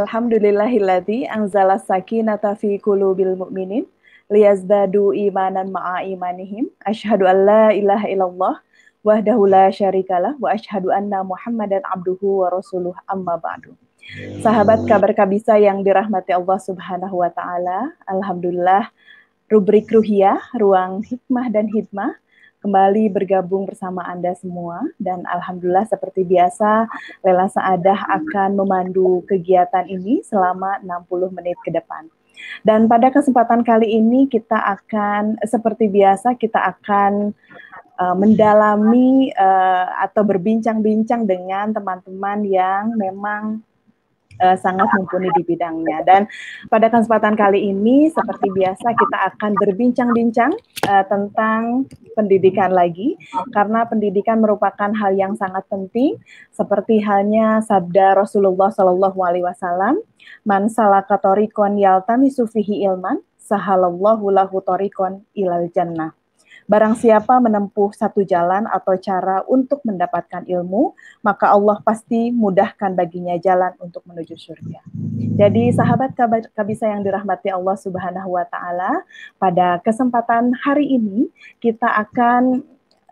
Alhamdulillahilladzi anzala sakinata fi qulubil mu'minin liyazdadu imanan ma'a imanihim. Asyhadu an la ilaha illallah wahdahu la syarikalah wa asyhadu anna Muhammadan abduhu wa rasuluh amma ba'du. Sahabat kabar kabisa yang dirahmati Allah Subhanahu wa taala, alhamdulillah rubrik Ruhiyah, ruang hikmah dan hikmah kembali bergabung bersama Anda semua, dan alhamdulillah seperti biasa Lela Saadah akan memandu kegiatan ini selama 60 menit ke depan. Dan pada kesempatan kali ini kita akan seperti biasa mendalami atau berbincang-bincang dengan teman-teman yang memang sangat mumpuni di bidangnya. Dan pada kesempatan kali ini seperti biasa kita akan berbincang-bincang tentang pendidikan lagi, karena pendidikan merupakan hal yang sangat penting, seperti halnya sabda Rasulullah SAW, man salaka thoriqan yaltamisu fihi ilman sahalallahu lahu thoriqan ilal jannah. Barang siapa menempuh satu jalan atau cara untuk mendapatkan ilmu, maka Allah pasti mudahkan baginya jalan untuk menuju surga. Jadi sahabat kabisa yang dirahmati Allah Subhanahu wa taala, pada kesempatan hari ini kita akan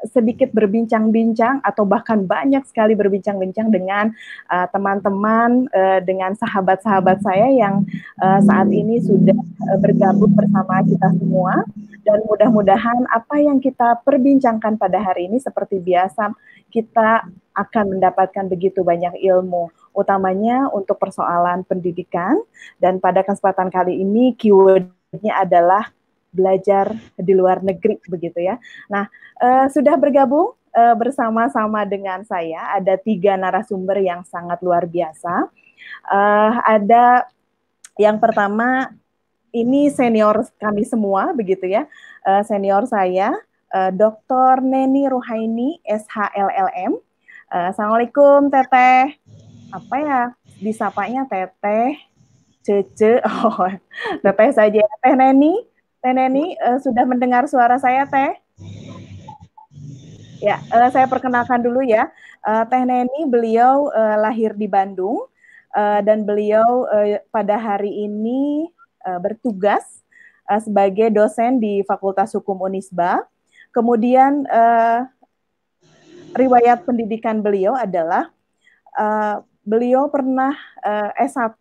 sedikit berbincang-bincang atau bahkan banyak sekali berbincang-bincang dengan teman-teman, dengan sahabat-sahabat saya yang saat ini sudah bergabung bersama kita semua. Dan mudah-mudahan apa yang kita perbincangkan pada hari ini seperti biasa kita akan mendapatkan begitu banyak ilmu, utamanya untuk persoalan pendidikan. Dan pada kesempatan kali ini keyword-nya adalah belajar di luar negeri, begitu ya. Nah, sudah bergabung bersama-sama dengan saya ada 3 narasumber yang sangat luar biasa. Ada yang pertama, ini senior kami semua, begitu ya. Senior saya, Dr. Neni Ruhaini, SHLLM. Assalamualaikum, Teteh. Apa ya disapanya, Teteh? Cece. Oh, Teteh saja. Teh Neni, sudah mendengar suara saya, Teh? Ya, saya perkenalkan dulu ya. Teh Neni, beliau lahir di Bandung, dan beliau pada hari ini bertugas sebagai dosen di Fakultas Hukum Unisba. Kemudian riwayat pendidikan beliau adalah beliau pernah S1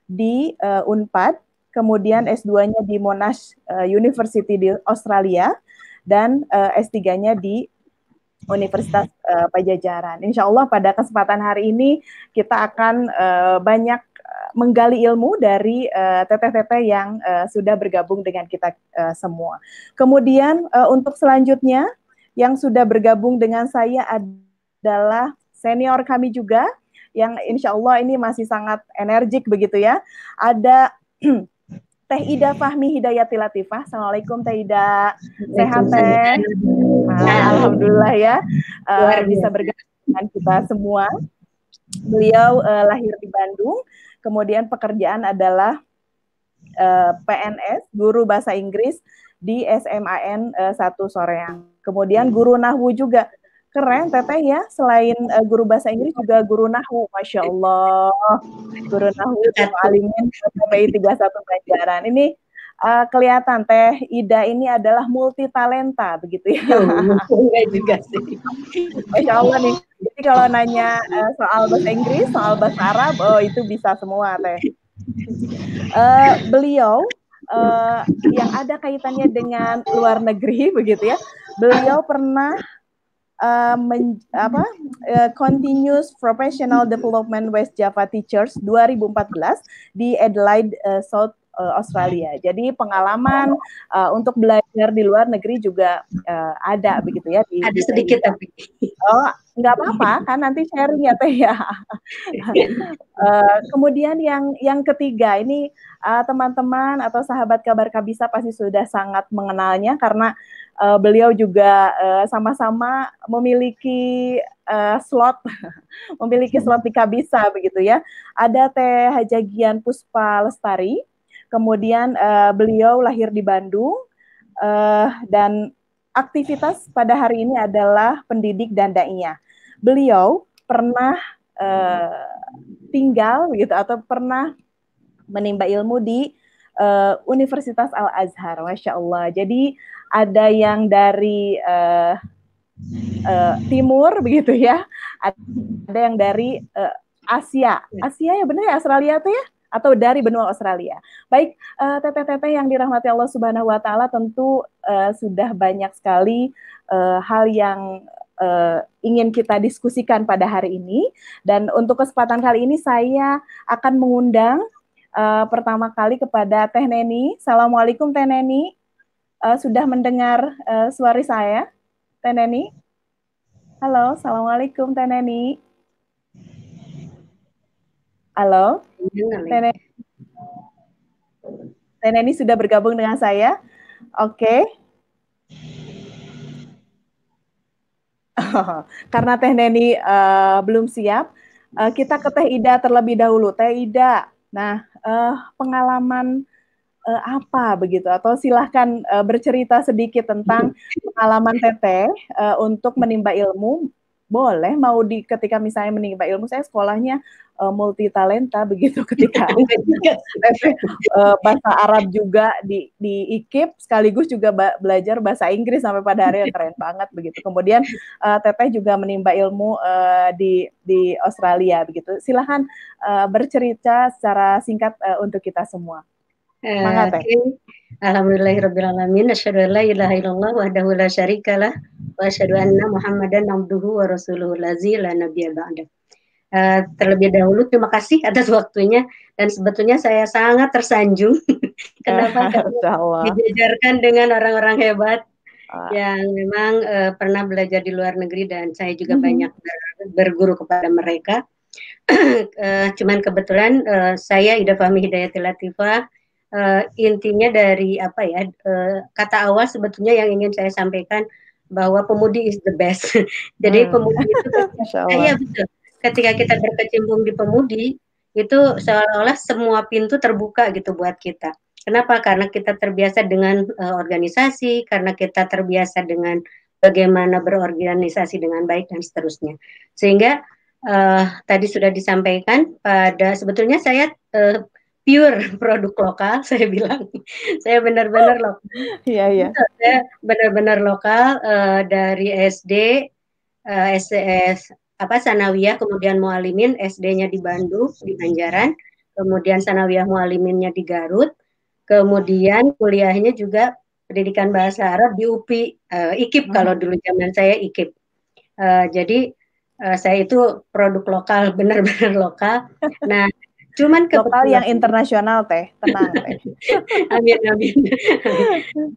di Unpad, kemudian S2-nya di Monash University di Australia, dan S3-nya di Universitas Pajajaran. Insya Allah pada kesempatan hari ini kita akan banyak menggali ilmu dari teteh-teteh yang sudah bergabung dengan kita semua. Kemudian untuk selanjutnya yang sudah bergabung dengan saya adalah senior kami juga, yang insya Allah ini masih sangat energik begitu ya. Ada Teh Ida Fahmi Hidayati Latifah. Assalamualaikum Teh Ida. Sehat Teh? Alhamdulillah ya, bisa bergabung dengan kita semua. Beliau lahir di Bandung, kemudian pekerjaan adalah PNS, guru bahasa Inggris di SMAN 1 Soreang. Kemudian guru nahwu juga. Keren Teteh ya, selain guru bahasa Inggris juga guru nahwu, Masya Allah. Guru nahwu di Alimin PPI 31 Banjaran. Ini kelihatan Teh Ida ini adalah multi talenta begitu ya. Enggak juga sih. Masya Allah nih. Jadi kalau nanya soal bahasa Inggris, soal bahasa Arab, oh itu bisa semua Teh. Beliau yang ada kaitannya dengan luar negeri begitu ya. Beliau pernah Continuous Professional Development West Java Teachers 2014 di Adelaide, South Australia. Jadi pengalaman untuk belajar di luar negeri juga ada begitu ya. Ada sedikit tapi. Oh, nggak apa-apa kan, nanti sharing ya Teh ya. Kemudian yang ketiga ini teman-teman atau sahabat kabar kabisa pasti sudah sangat mengenalnya, karena beliau juga sama-sama memiliki slot memiliki slot di kabisa begitu ya. Ada Teh Hajagian Puspa Lestari. Kemudian beliau lahir di Bandung, dan aktivitas pada hari ini adalah pendidik dan daiyah. Beliau pernah tinggal begitu atau pernah menimba ilmu di Universitas Al-Azhar, Masya Allah. Jadi ada yang dari timur begitu ya, ada yang dari Asia. Asia ya benar ya, Australia tuh ya? Atau dari benua Australia. Baik, teteh-teteh yang dirahmati Allah Subhanahu wa taala, tentu sudah banyak sekali hal yang ingin kita diskusikan pada hari ini, dan untuk kesempatan kali ini saya akan mengundang pertama kali kepada Teh Neni. Assalamualaikum Teh Neni. Sudah mendengar suara saya, Teh Neni? Halo, Assalamualaikum Teh Neni. Halo, Teh Neni sudah bergabung dengan saya. Oke. Karena Teh Neni belum siap, kita ke Teh Ida terlebih dahulu. Teh Ida, nah pengalaman apa begitu? Atau silahkan bercerita sedikit tentang pengalaman Teteh untuk menimba ilmu. Boleh, mau ketika misalnya menimba ilmu, saya sekolahnya multi talenta begitu, ketika bahasa Arab juga di IKIP, sekaligus juga belajar bahasa Inggris sampai pada hari yang keren banget begitu. Kemudian Teteh juga menimba ilmu di Australia begitu. Silahkan bercerita secara singkat untuk kita semua. Semangat, Teh. Alhamdulillahirrabbilalamin. Asyhadu an la ilaha illallah wahdahu la syarikalah wa asyhadu anna Muhammadan abduhu wa rasuluhu lazi la nabiyya ba'da. Terlebih dahulu terima kasih atas waktunya, dan sebetulnya saya sangat tersanjung. Kenapa? Karena dijajarkan dengan orang-orang hebat yang memang pernah belajar di luar negeri, dan saya juga banyak berguru kepada mereka. Cuman kebetulan saya Ida Fahmi Hidayatul Latifah, intinya dari apa ya, kata awal sebetulnya yang ingin saya sampaikan bahwa pemudi is the best. Jadi pemudi itu ya betul. Ketika kita berkecimpung di pemudi, itu seolah-olah semua pintu terbuka gitu buat kita. Kenapa? Karena kita terbiasa dengan organisasi, karena kita terbiasa dengan bagaimana berorganisasi dengan baik dan seterusnya. Sehingga tadi sudah disampaikan, pada sebetulnya saya pure produk lokal, saya bilang. Saya benar-benar lokal. Iya. Saya benar-benar lokal, dari SD, SCS Sanawiyah, kemudian Mualimin, SD-nya di Bandung, di Banjaran, kemudian Sanawiyah Mualiminnya di Garut, kemudian kuliahnya juga pendidikan bahasa Arab di UPI, IKIP kalau dulu zaman saya IKIP. Jadi saya itu produk lokal, benar-benar lokal. Nah, cuman lokal yang internasional, Teh, tenang, Teh. Amin.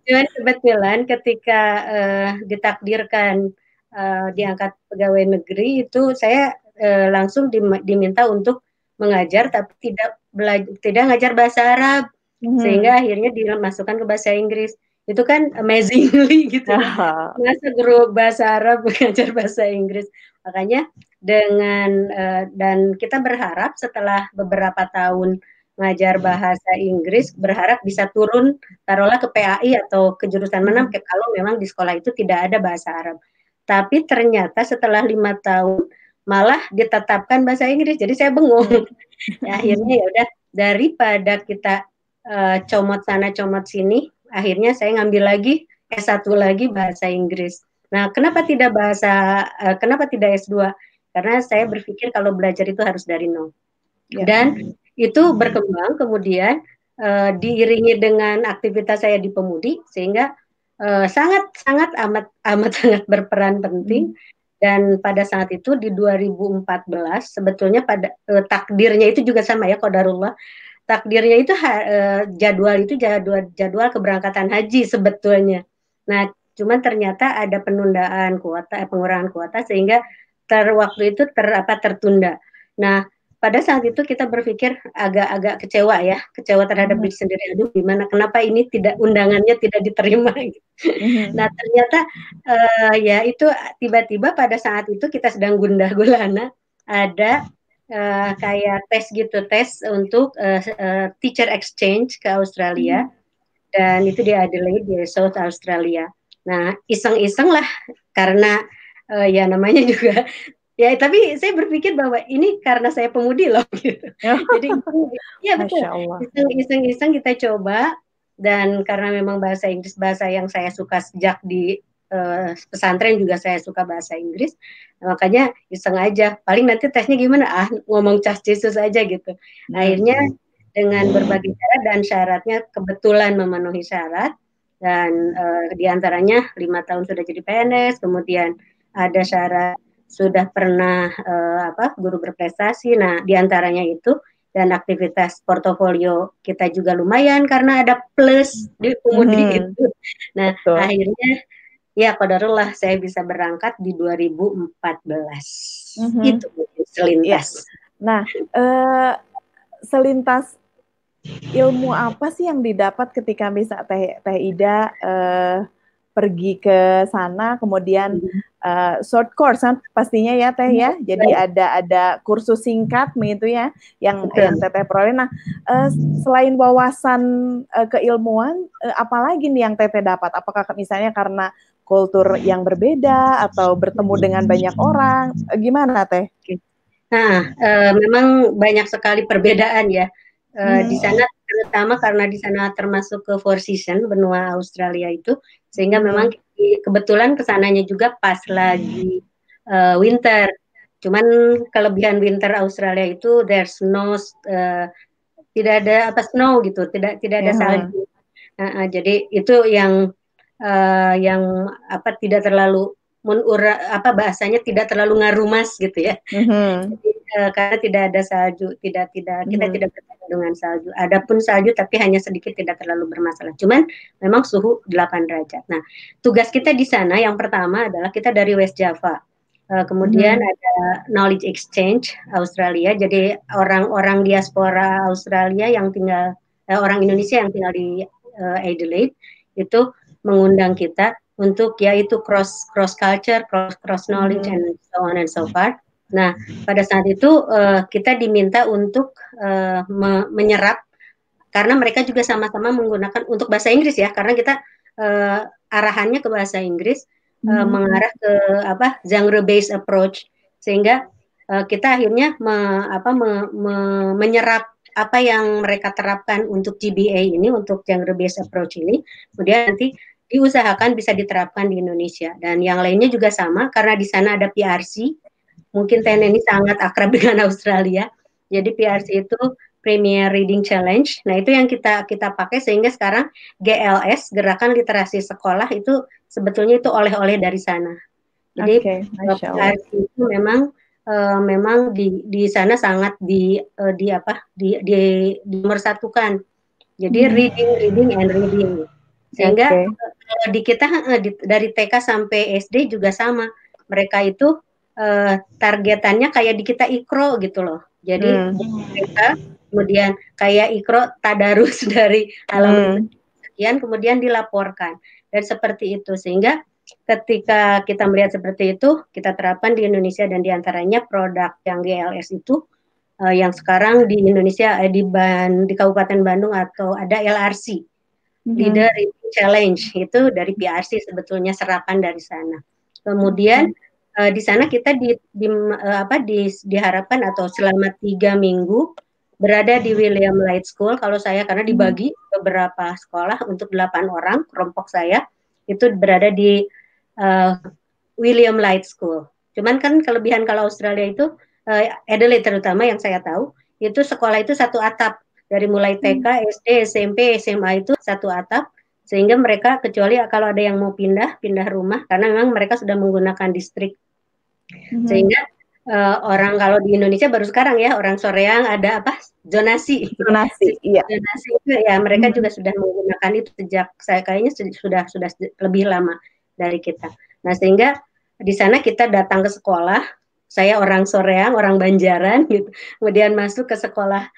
Cuman kebetulan ketika ditakdirkan diangkat pegawai negeri, itu saya langsung diminta untuk mengajar, tapi tidak ngajar bahasa Arab, sehingga akhirnya dimasukkan ke bahasa Inggris. Itu kan amazingly gitu. Masa guru bahasa Arab mengajar bahasa Inggris. Makanya dan kita berharap setelah beberapa tahun ngajar bahasa Inggris, berharap bisa turun taruhlah ke PAI atau ke jurusan mana, kalau memang di sekolah itu tidak ada bahasa Arab. Tapi ternyata setelah 5 tahun malah ditetapkan bahasa Inggris. Jadi saya bengong. Akhirnya ya udah, daripada kita comot sana comot sini, akhirnya saya ngambil lagi S1 lagi bahasa Inggris. Nah, kenapa tidak S2? Karena saya berpikir kalau belajar itu harus dari nol. Dan itu berkembang kemudian diiringi dengan aktivitas saya di Pemudi, sehingga sangat sangat berperan penting. Dan pada saat itu di 2014 sebetulnya pada takdirnya itu juga sama ya, qadarullah. Takdirnya itu jadwal keberangkatan haji sebetulnya. Nah, cuman ternyata ada penundaan pengurangan kuota, sehingga waktu itu tertunda. Nah, pada saat itu kita berpikir agak kecewa terhadap diri sendiri. Aduh, gimana? Kenapa ini undangannya tidak diterima? Nah, ternyata ya itu tiba-tiba pada saat itu kita sedang gundah gulana, ada kayak tes untuk teacher exchange ke Australia, dan itu di Adelaide, di South Australia. Nah, iseng-iseng lah, karena ya namanya juga Ya, tapi saya berpikir bahwa ini karena saya pemudi loh, gitu. Jadi ya betul, Masya Allah. iseng-iseng kita coba, dan karena memang bahasa Inggris bahasa yang saya suka sejak di pesantren juga saya suka bahasa Inggris, makanya iseng aja. Paling nanti tesnya gimana? Ngomong cas Yesus aja gitu. Akhirnya dengan berbagai cara dan syaratnya kebetulan memenuhi syarat, dan diantaranya 5 tahun sudah jadi PNS, kemudian ada syarat sudah pernah guru berprestasi. Nah, diantaranya itu, dan aktivitas portofolio kita juga lumayan karena ada plus di pemudi itu. Nah, Betul. akhirnya ya qadarullah saya bisa berangkat di 2014. Itu selintas. Ya. Nah, selintas ilmu apa sih yang didapat ketika bisa Teh Ida pergi ke sana, kemudian short course kan pastinya ya Teh ya. Jadi ada kursus singkat begitu ya yang Teteh peroleh. Nah, selain wawasan keilmuan, apalagi nih yang Teteh dapat? Apakah misalnya karena kultur yang berbeda atau bertemu dengan banyak orang? Gimana Teh? Nah, memang banyak sekali perbedaan ya. Di sana terutama karena di sana termasuk ke Four Seasons, benua Australia itu, sehingga memang kebetulan kesananya juga pas lagi winter. Cuman kelebihan winter Australia itu there's no tidak ada snow gitu, tidak ada salju. Jadi itu yang tidak terlalu bahasanya tidak terlalu ngarumas gitu ya. Jadi, karena tidak ada salju, kita tidak bertemu dengan salju. Adapun salju tapi hanya sedikit, tidak terlalu bermasalah. Cuman memang suhu 8 derajat. Nah, tugas kita di sana yang pertama adalah kita dari West Java. Kemudian ada knowledge exchange Australia. Jadi orang-orang diaspora Australia yang tinggal orang Indonesia yang tinggal di Adelaide itu mengundang kita untuk yaitu cross culture, cross knowledge and so on and so forth. Nah, pada saat itu kita diminta untuk menyerap, karena mereka juga sama-sama menggunakan untuk bahasa Inggris ya, karena kita arahannya ke bahasa Inggris, mengarah ke genre based approach, sehingga kita akhirnya menyerap apa yang mereka terapkan untuk GBA ini, untuk genre based approach ini, kemudian nanti diusahakan bisa diterapkan di Indonesia. Dan yang lainnya juga sama, karena di sana ada PRC, mungkin Teh Neni sangat akrab dengan Australia. Jadi PRC itu Premier Reading Challenge. Nah, itu yang kita pakai, sehingga sekarang GLS, Gerakan Literasi Sekolah, itu sebetulnya itu oleh-oleh dari sana. Jadi PRC itu memang di sana sangat dimersatukan. Jadi reading and reading. Sehingga di kita dari TK sampai SD juga sama. Mereka itu targetannya kayak di kita ikro gitu loh. Jadi mereka kemudian kayak ikro tadarus dari halaman sekian, kemudian dilaporkan, dan seperti itu. Sehingga ketika kita melihat seperti itu, kita terapkan di Indonesia, dan diantaranya produk yang GLS itu yang sekarang di Indonesia di Kabupaten Bandung atau ada LRC, Leader Reading Challenge, itu dari PRC sebetulnya, serapan dari sana. Kemudian di sana kita diharapkan atau selama 3 minggu berada di William Light School. Kalau saya karena dibagi beberapa sekolah untuk 8 orang, kelompok saya itu berada di William Light School. Cuman kan kelebihan kalau Australia itu Adelaide terutama yang saya tahu, itu sekolah itu satu atap, dari mulai TK, SD, SMP, SMA itu satu atap, sehingga mereka kecuali kalau ada yang mau pindah rumah, karena memang mereka sudah menggunakan distrik. Sehingga orang kalau di Indonesia baru sekarang ya, orang Soreang ada zonasi iya. Zonasi itu ya, mereka juga sudah menggunakan itu sejak saya kayaknya sudah lebih lama dari kita. Nah, sehingga di sana kita datang ke sekolah, saya orang Soreang, orang Banjaran gitu, kemudian masuk ke sekolah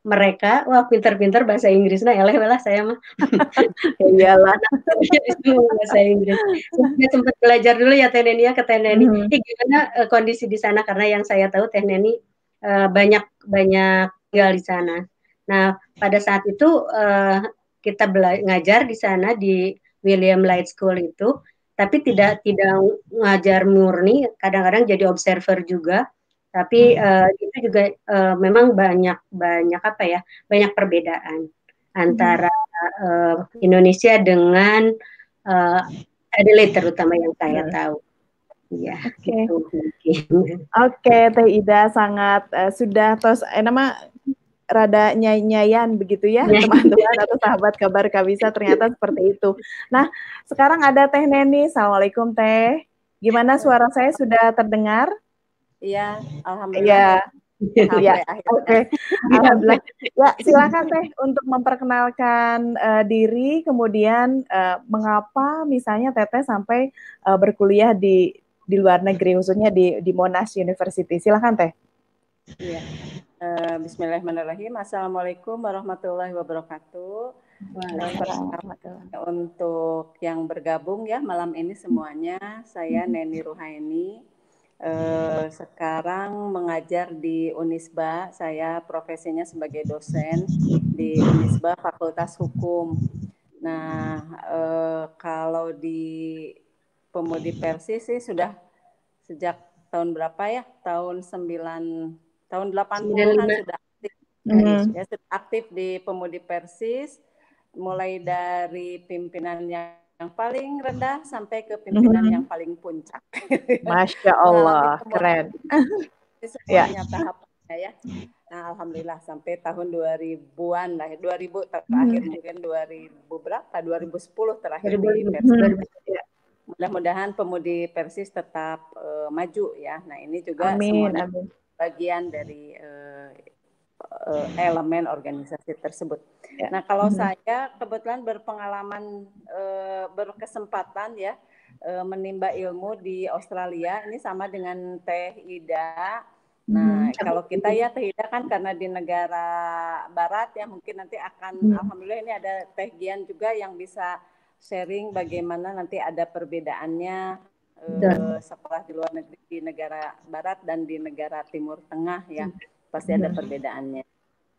mereka, wah pintar-pintar bahasa Inggris, nah eleh-eleh saya mah. Iyalah. Bahasa Inggris. Saya sempat belajar dulu ya Teh Neni ya, ke Teh Neni. Gimana kondisi di sana, karena yang saya tahu Teh Neni banyak tinggal di sana. Nah, pada saat itu kita ngajar di sana di William Light School itu, tapi tidak ngajar murni, kadang-kadang jadi observer juga. Tapi itu juga memang banyak apa ya, banyak perbedaan antara Indonesia dengan Adelaide terutama yang saya tahu. Ya, gitu mungkin. Oke, Teh Ida sangat sudah tos nama rada nyayan begitu ya teman-teman atau sahabat kabar Kabisa, ternyata seperti itu. Nah, sekarang ada Teh Neni. Assalamualaikum Teh. Gimana suara saya sudah terdengar? Iya, alhamdulillah. Ya, oke. Alhamdulillah. Ya, silakan Teh untuk memperkenalkan diri, kemudian mengapa misalnya Teteh sampai berkuliah di luar negeri, khususnya di Monash University. Silakan Teh. Iya. Bismillahirrahmanirrahim. Assalamualaikum warahmatullahi wabarakatuh. Untuk yang bergabung ya malam ini semuanya, saya Neni Ruhaini. Sekarang mengajar di Unisba. Saya profesinya sebagai dosen di Unisba Fakultas Hukum. Nah, kalau di Pemudi Persis sih sudah sejak tahun berapa ya? Tahun 80-an sudah aktif. Ya, sudah aktif di Pemudi Persis, mulai dari pimpinan yang paling rendah sampai ke pimpinan yang paling puncak. Masya Allah, keren. Semuanya tahapannya ya. Nah, alhamdulillah sampai tahun 2000-an lah, 2000 terakhir mungkin 2000 berapa? 2010 terakhir di Persis. Mudah-mudahan Pemudi Persis tetap maju ya. Nah, ini juga semuanya bagian dari elemen organisasi tersebut. Nah, kalau saya kebetulan berkesempatan ya menimba ilmu di Australia, ini sama dengan Teh Ida. Nah, kalau kita ya Teh Ida kan karena di negara barat ya, mungkin nanti akan alhamdulillah ini ada Teh Gian juga yang bisa sharing bagaimana nanti ada perbedaannya sekolah di luar negeri di negara barat dan di negara Timur Tengah ya, pasti ada perbedaannya.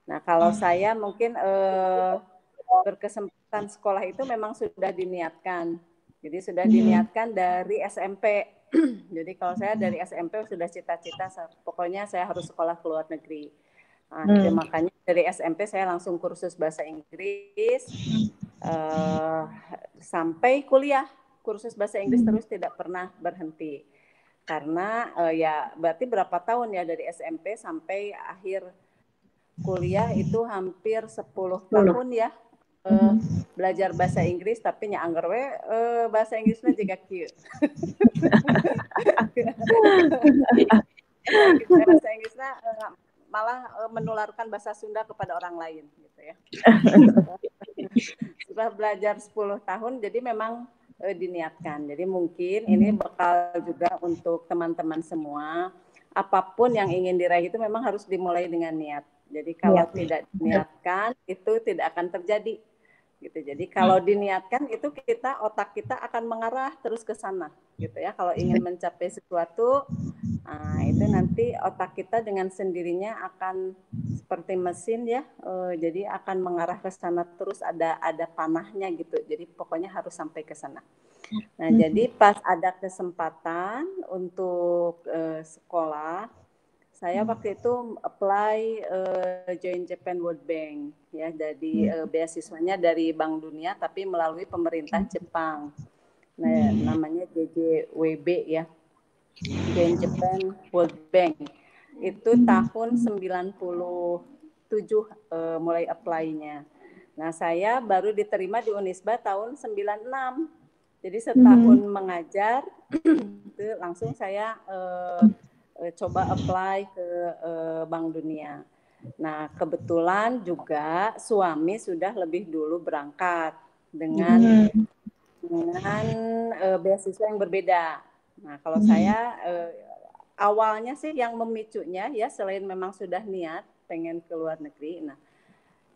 Nah, kalau saya mungkin berkesempatan sekolah itu memang sudah diniatkan. Jadi sudah diniatkan dari SMP. Jadi kalau saya dari SMP sudah cita-cita pokoknya saya harus sekolah ke luar negeri. Nah, makanya dari SMP saya langsung kursus bahasa Inggris sampai kuliah. Kursus bahasa Inggris terus tidak pernah berhenti. Karena ya berarti berapa tahun ya dari SMP sampai akhir kuliah itu hampir 10 tahun ya. Belajar bahasa Inggris tapi nya anggar we bahasa Inggrisnya juga kieu. Bahasa Inggrisnya malah menularkan bahasa Sunda kepada orang lain gitu ya. Setelah belajar 10 tahun jadi memang diniatkan. Jadi mungkin ini bekal juga untuk teman-teman semua. Apapun yang ingin diraih itu memang harus dimulai dengan niat. Jadi kalau tidak diniatkan itu tidak akan terjadi. Gitu. Jadi kalau diniatkan itu otak kita akan mengarah terus ke sana. Gitu ya. Kalau ingin mencapai sesuatu, itu nanti otak kita dengan sendirinya akan seperti mesin ya. Jadi akan mengarah ke sana terus ada panahnya gitu. Jadi pokoknya harus sampai ke sana. Nah, jadi pas ada kesempatan untuk sekolah, saya waktu itu apply Join Japan World Bank ya, jadi beasiswanya dari Bank Dunia tapi melalui pemerintah Jepang. Nah, namanya JJWB ya. Join Japan World Bank. Itu tahun 97 mulai apply-nya. Nah, saya baru diterima di Unisba tahun 96. Jadi setahun mengajar itu langsung saya coba apply ke Bank Dunia. Nah, kebetulan juga suami sudah lebih dulu berangkat dengan beasiswa yang berbeda. Nah, kalau saya awalnya sih yang memicunya ya selain memang sudah niat pengen ke luar negeri. Nah,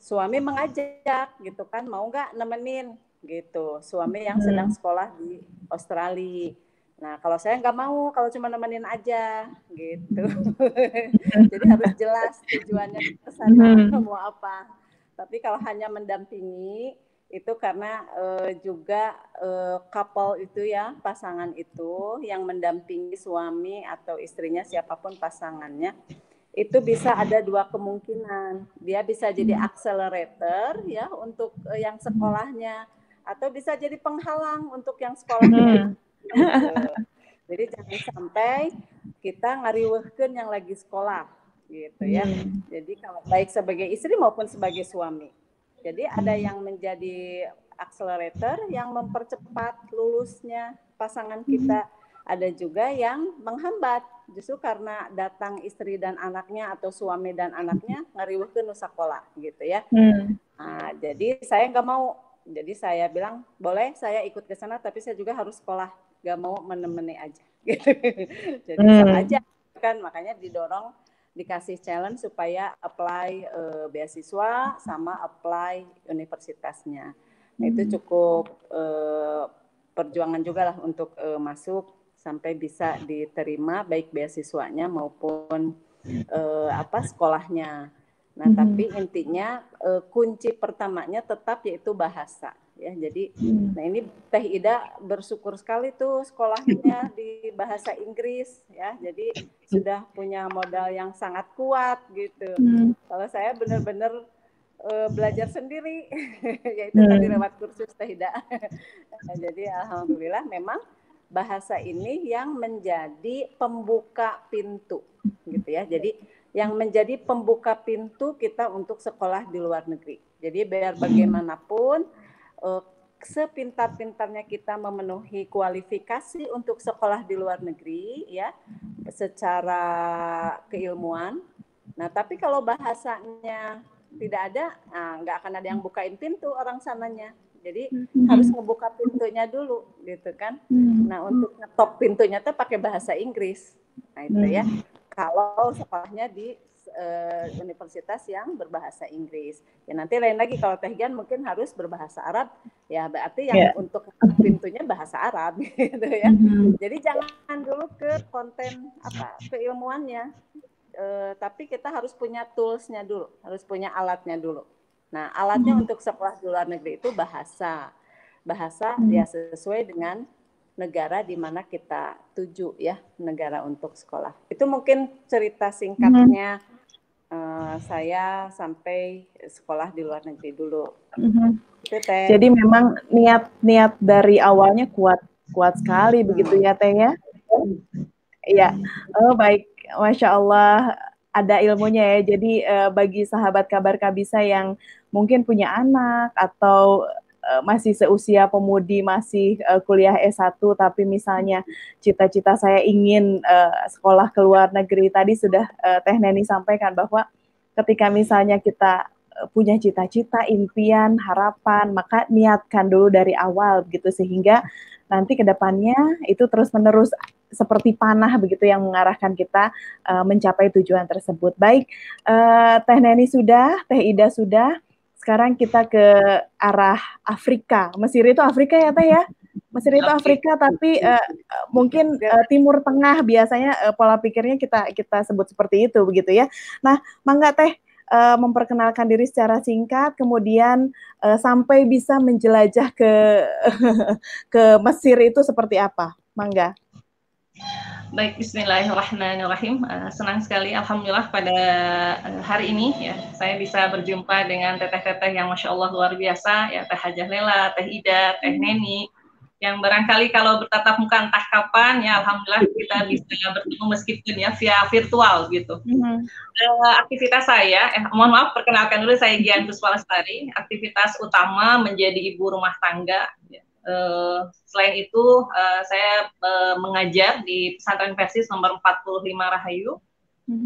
suami mengajak gitu kan, mau nggak nemenin gitu. Suami yang sedang sekolah di Australia. Nah, kalau saya nggak mau, kalau cuma nemenin aja, gitu. Jadi harus jelas tujuannya ke sana mau apa. Tapi kalau hanya mendampingi, itu karena juga couple itu ya, pasangan itu yang mendampingi suami atau istrinya, siapapun pasangannya, itu bisa ada dua kemungkinan. Dia bisa jadi accelerator ya untuk yang sekolahnya, atau bisa jadi penghalang untuk yang sekolahnya. Jadi jangan sampai kita ngariweuhkeun yang lagi sekolah gitu ya. Jadi kalau baik sebagai istri maupun sebagai suami. Jadi ada yang menjadi accelerator yang mempercepat lulusnya pasangan kita. Ada juga yang menghambat justru karena datang istri dan anaknya atau suami dan anaknya ngariweuhkeun nu sakola gitu ya. Nah, jadi saya nggak mau. Jadi saya bilang boleh saya ikut ke sana tapi saya juga harus sekolah. Gak mau menemani aja gitu. Jadi sama aja kan, makanya didorong, dikasih challenge supaya apply beasiswa sama apply universitasnya. Nah, itu cukup perjuangan juga lah untuk masuk sampai bisa diterima baik beasiswanya maupun sekolahnya. Nah, tapi intinya kunci pertamanya tetap yaitu bahasa. Ya, jadi, nah ini Teh Ida bersyukur sekali tuh sekolahnya di bahasa Inggris, ya. Jadi sudah punya modal yang sangat kuat gitu. Kalau saya benar-benar belajar sendiri, yaitu tadi lewat kursus Teh Ida. Jadi alhamdulillah memang bahasa ini yang menjadi pembuka pintu, gitu ya. Jadi yang menjadi pembuka pintu kita untuk sekolah di luar negeri. Jadi biar bagaimanapun sepintar-pintarnya kita memenuhi kualifikasi untuk sekolah di luar negeri ya secara keilmuan. Nah, tapi kalau bahasanya tidak ada, nggak akan ada yang bukain pintu orang sananya. Jadi harus ngebuka pintunya dulu gitu kan. Nah, untuk ngetok pintunya tuh pakai bahasa Inggris. Nah, itu ya. Kalau sekolahnya di universitas yang berbahasa Inggris. Ya nanti lain lagi kalau Teh Gian mungkin harus berbahasa Arab, ya berarti yang untuk pintunya bahasa Arab gitu ya. Jadi jangan dulu ke konten keilmuannya, tapi kita harus punya toolsnya dulu, harus punya alatnya dulu. Nah, alatnya untuk sekolah di luar negeri itu bahasa ya sesuai dengan negara di mana kita tuju ya, negara untuk sekolah. Itu mungkin cerita singkatnya saya sampai sekolah di luar negeri dulu. Itu, Teh. Jadi memang niat dari awalnya kuat sekali begitu ya Teh ya. Iya. Oh baik, Masya Allah ada ilmunya ya. Jadi bagi sahabat Kabar Kabisa yang mungkin punya anak atau masih seusia pemudi, masih kuliah S1, tapi misalnya cita-cita saya ingin sekolah ke luar negeri. Tadi sudah Teh Neni sampaikan bahwa ketika misalnya kita punya cita-cita, impian, harapan, maka niatkan dulu dari awal begitu, sehingga nanti ke depannya itu terus-menerus seperti panah begitu yang mengarahkan kita mencapai tujuan tersebut. Baik, Teh Neni sudah, Teh Ida sudah. Sekarang kita ke arah Afrika. Mesir itu Afrika ya Teh ya? Mesir itu Afrika, tapi mungkin Timur Tengah biasanya pola pikirnya kita sebut seperti itu begitu ya. Nah, mangga Teh memperkenalkan diri secara singkat, kemudian sampai bisa menjelajah ke Mesir itu seperti apa? Mangga. Baik, bismillahirrahmanirrahim. Senang sekali, alhamdulillah pada hari ini ya saya bisa berjumpa dengan teteh-teteh yang masya Allah luar biasa ya, Teh Hajah Lela, Teh Ida, Teh Neni, yang barangkali kalau bertatap muka entah kapan ya alhamdulillah kita bisa bertemu meskipun ya via virtual gitu. Aktivitas saya, mohon maaf perkenalkan dulu, saya Gian Puspalestari. Aktivitas utama menjadi ibu rumah tangga. Ya. Selain itu saya mengajar di Pesantren Persis nomor 45 Rahayu,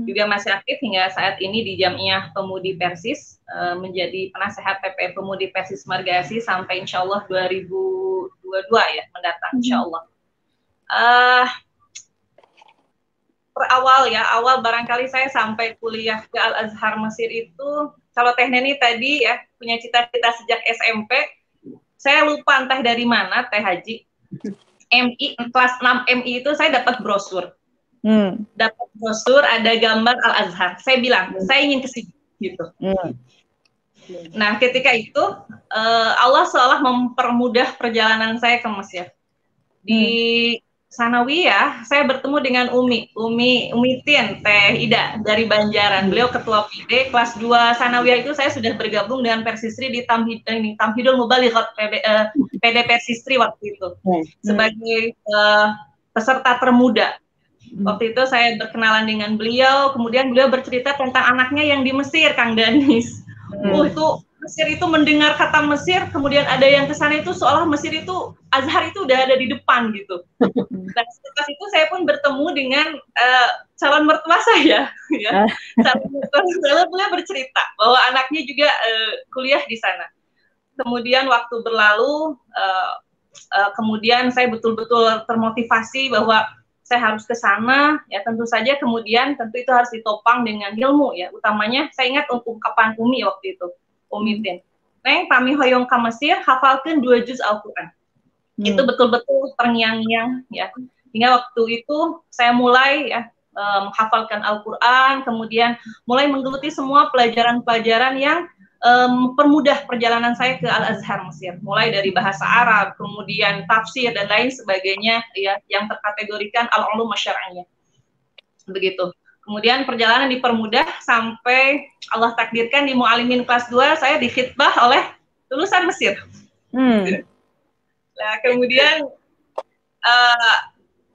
juga masih aktif hingga saat ini di Jamiah Pemudi Persis, menjadi penasehat PP Pemudi Persis Margasi sampai insya Allah 2022 ya mendatang insya Allah. Awal barangkali saya sampai kuliah ke Al-Azhar Mesir itu, kalau Teh Neni tadi ya punya cita-cita sejak SMP. Saya lupa entah dari mana Teh Haji, MI kelas 6 MI itu saya dapat brosur. Dapat brosur ada gambar Al-Azhar. Saya bilang, saya ingin ke sini gitu. Nah, ketika itu Allah seolah mempermudah perjalanan saya ke Mesir. Di Sanawiyah, saya bertemu dengan Umi Tin, Teh Ida dari Banjaran. Beliau ketua PD kelas 2 Sanawiyah itu saya sudah bergabung dengan Persisri di Tamhidul Mubalighat PD Persisri waktu itu sebagai peserta termuda. Waktu itu saya berkenalan dengan beliau, kemudian beliau bercerita tentang anaknya yang di Mesir, Kang Danis. Itu Mesir itu mendengar kata Mesir, kemudian ada yang ke sana itu seolah Mesir itu, Azhar itu udah ada di depan gitu. Dan setelah itu saya pun bertemu dengan calon mertua saya, ya. Calon mertua saya, beliau bercerita bahwa anaknya juga kuliah di sana. Kemudian waktu berlalu, kemudian saya betul-betul termotivasi bahwa saya harus ke sana, ya tentu saja kemudian tentu itu harus ditopang dengan ilmu, ya. Utamanya saya ingat ungkapan Umi waktu itu. Umi Tin, Neng, kami hoyong ke Mesir, hafalkan 2 juz Al-Quran. Itu betul-betul terngiang-ngiang, ya. Hingga waktu itu saya mulai ya menghafalkan Al-Quran, kemudian mulai menggeluti semua pelajaran-pelajaran yang mempermudah perjalanan saya ke Al-Azhar Mesir. Mulai dari bahasa Arab, kemudian tafsir dan lain sebagainya, ya, yang terkategorikan al-ulum syar'iyyah. Begitu. Kemudian perjalanan dipermudah sampai Allah takdirkan di Mu'alimin kelas 2 saya dikhitbah oleh lulusan Mesir. Nah, kemudian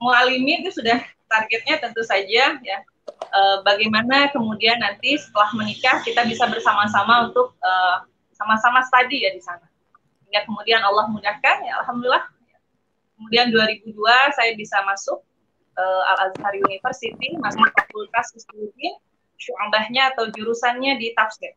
Mu'alimin itu sudah targetnya tentu saja ya bagaimana kemudian nanti setelah menikah kita bisa bersama-sama untuk sama-sama studi ya di sana. Hingga kemudian Allah mudahkan ya alhamdulillah. Kemudian 2002 saya bisa masuk Al-Azhar University, masuk fakultas Usuludin, syu'abahnya atau jurusannya di tafsir.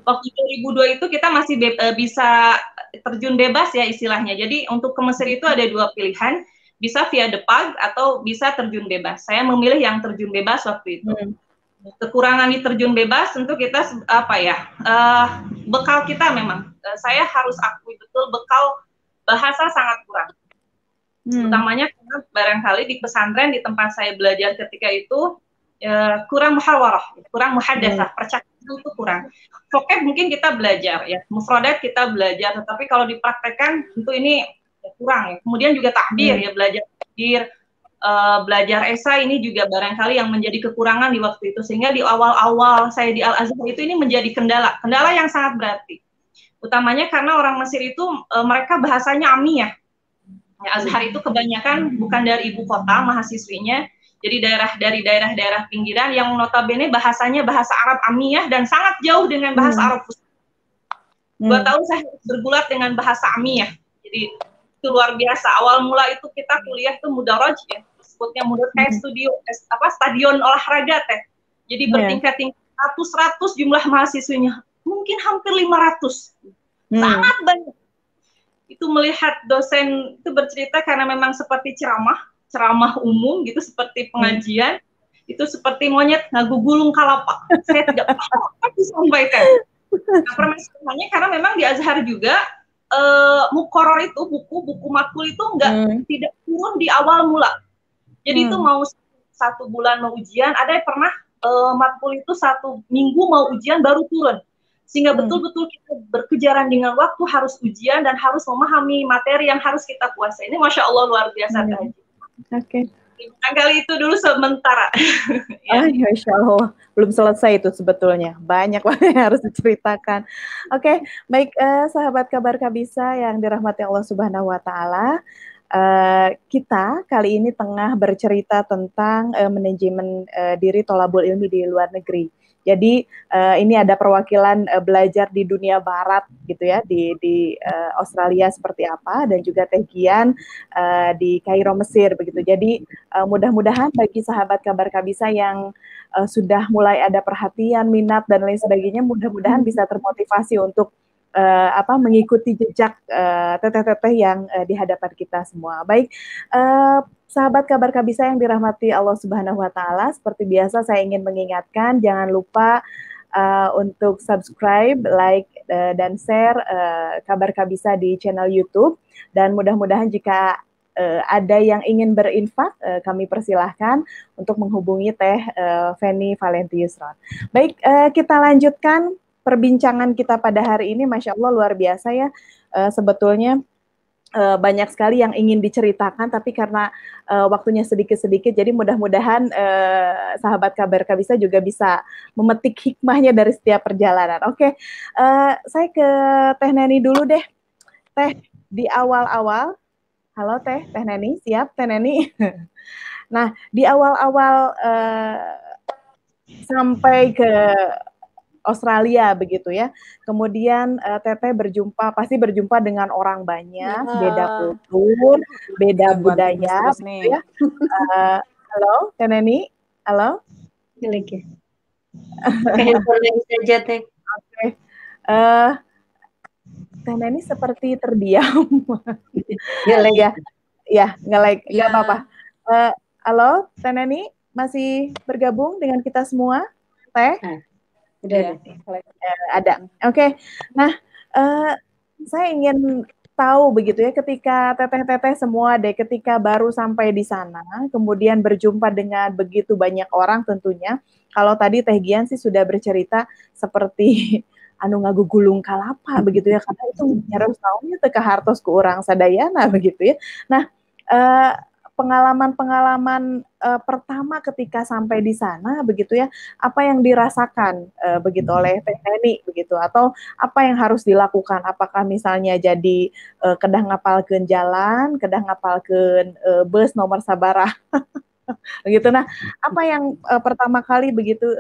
Waktu 2002 itu kita masih bisa terjun bebas ya istilahnya. Jadi untuk ke Mesir itu ada 2 pilihan, bisa via depag atau bisa terjun bebas. Saya memilih yang terjun bebas waktu itu. Kekurangan di terjun bebas tentu kita bekal kita memang. Saya harus akui betul bekal bahasa sangat kurang. Utamanya karena barangkali di pesantren di tempat saya belajar ketika itu kurang muhawarah, kurang muhadatsah, percakapan itu kurang. Vocab mungkin kita belajar ya, mufradat kita belajar, tetapi kalau dipraktekkan tentu ini ya, kurang ya. Kemudian juga takbir ya, belajar takbir, belajar esai ini juga barangkali yang menjadi kekurangan di waktu itu, sehingga di awal-awal saya di Al-Azhar itu ini menjadi kendala yang sangat berarti. Utamanya karena orang Mesir itu mereka bahasanya amiyah. Ya, Azhar itu kebanyakan bukan dari ibu kota mahasiswinya, jadi daerah-daerah pinggiran yang notabene bahasanya bahasa Arab amiyah dan sangat jauh dengan bahasa Arab Fusha. 2 tahun saya bergulat dengan bahasa amiyah, jadi itu luar biasa. Awal mula itu kita kuliah itu mudaraj ya, sebutnya mudaraj kayak stadion olahraga teh. Jadi bertingkat-tingkat 100 jumlah mahasiswinya, mungkin hampir 500, sangat banyak. Itu melihat dosen itu bercerita karena memang seperti ceramah umum gitu, seperti pengajian, itu seperti monyet ngagugulung kalapa. Saya tidak paham apa disampaikan. Nah, permasalahannya karena memang di Azhar juga muqarrar itu buku matkul itu tidak turun di awal mula. Jadi itu mau 1 bulan mau ujian, ada yang pernah matkul itu 1 minggu mau ujian baru turun. Sehingga betul-betul kita berkejaran dengan waktu, harus ujian dan harus memahami materi yang harus kita kuasai. Ini Masya Allah luar biasa. Oke. Kali itu dulu sementara. Ya. Masya Allah, belum selesai itu sebetulnya. Banyak yang harus diceritakan. Oke, baik sahabat Kabar Kabisa yang dirahmati Allah Subhanahu Wa Taala. Kita kali ini tengah bercerita tentang manajemen diri tholabul ilmi di luar negeri. Jadi ini ada perwakilan belajar di dunia barat gitu ya, di Australia seperti apa, dan juga Teh Gian di Kairo Mesir begitu. Jadi mudah-mudahan bagi sahabat Kabar Kabisa yang sudah mulai ada perhatian, minat dan lain sebagainya, mudah-mudahan bisa termotivasi untuk mengikuti jejak teteh-teteh yang di hadapan kita semua. Baik, sahabat Kabar Kabisa yang dirahmati Allah Subhanahu Wa Taala, seperti biasa saya ingin mengingatkan, jangan lupa untuk subscribe, like dan share Kabar Kabisa di channel YouTube, dan mudah-mudahan jika ada yang ingin berinfak, kami persilahkan untuk menghubungi Teh Feni Valentiusron. Baik, kita lanjutkan perbincangan kita pada hari ini, Masya Allah luar biasa ya. Sebetulnya banyak sekali yang ingin diceritakan, tapi karena waktunya sedikit-sedikit, jadi mudah-mudahan sahabat KBR bisa juga bisa memetik hikmahnya dari setiap perjalanan. Oke, saya ke Teh Neni dulu deh. Teh, di awal-awal, halo Teh Neni, siap Teh Neni? Nah, di awal-awal sampai ke Australia begitu ya. Kemudian Teteh pasti berjumpa dengan orang banyak, beda kultur, beda budaya, gitu ya. Halo, Teh Neni? Halo? Lagi. Pakai handphone lagi saja, Teh. Oke. Teh Neni seperti terdiam. Ya, nge-like, nggak apa-apa. Halo, Teh Neni, masih bergabung dengan kita semua? Teh? Ada. Oke. Nah, saya ingin tahu begitu ya, ketika teteh-teteh semua ketika baru sampai di sana, kemudian berjumpa dengan begitu banyak orang tentunya. Kalau tadi Teh Gian sih sudah bercerita seperti anu ngagugulung kalapa begitu ya, karena itu harus tahunya teka hartos ke orang sadayana begitu ya. Nah, pengalaman-pengalaman pertama ketika sampai di sana begitu ya, apa yang dirasakan begitu oleh Teh Neni begitu, atau apa yang harus dilakukan? Apakah misalnya jadi kedah ngapalkeun jalan, kedah ngapalkeun bus nomor sabaraha begitu. Nah, apa yang pertama kali begitu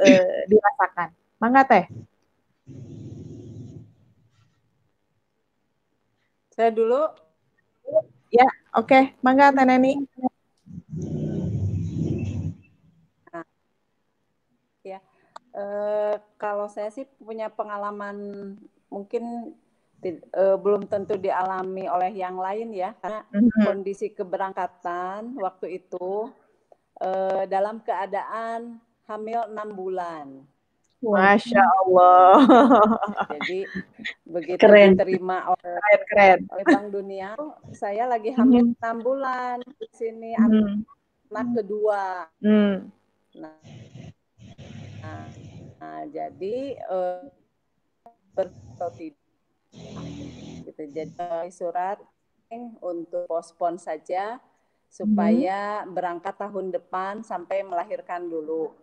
dirasakan? Mangga Teh. Saya dulu. Ya, oke. Mangga Teh Neni. Ya, kalau saya sih punya pengalaman mungkin belum tentu dialami oleh yang lain ya, karena kondisi keberangkatan waktu itu dalam keadaan hamil 6 bulan. Masya Allah. Jadi begitu diterima oleh Bank Dunia, saya lagi hamil 6 bulan di sini, anak kedua. Nah, jadi gitu. Jadi surat untuk pospon saja supaya berangkat tahun depan sampai melahirkan dulu.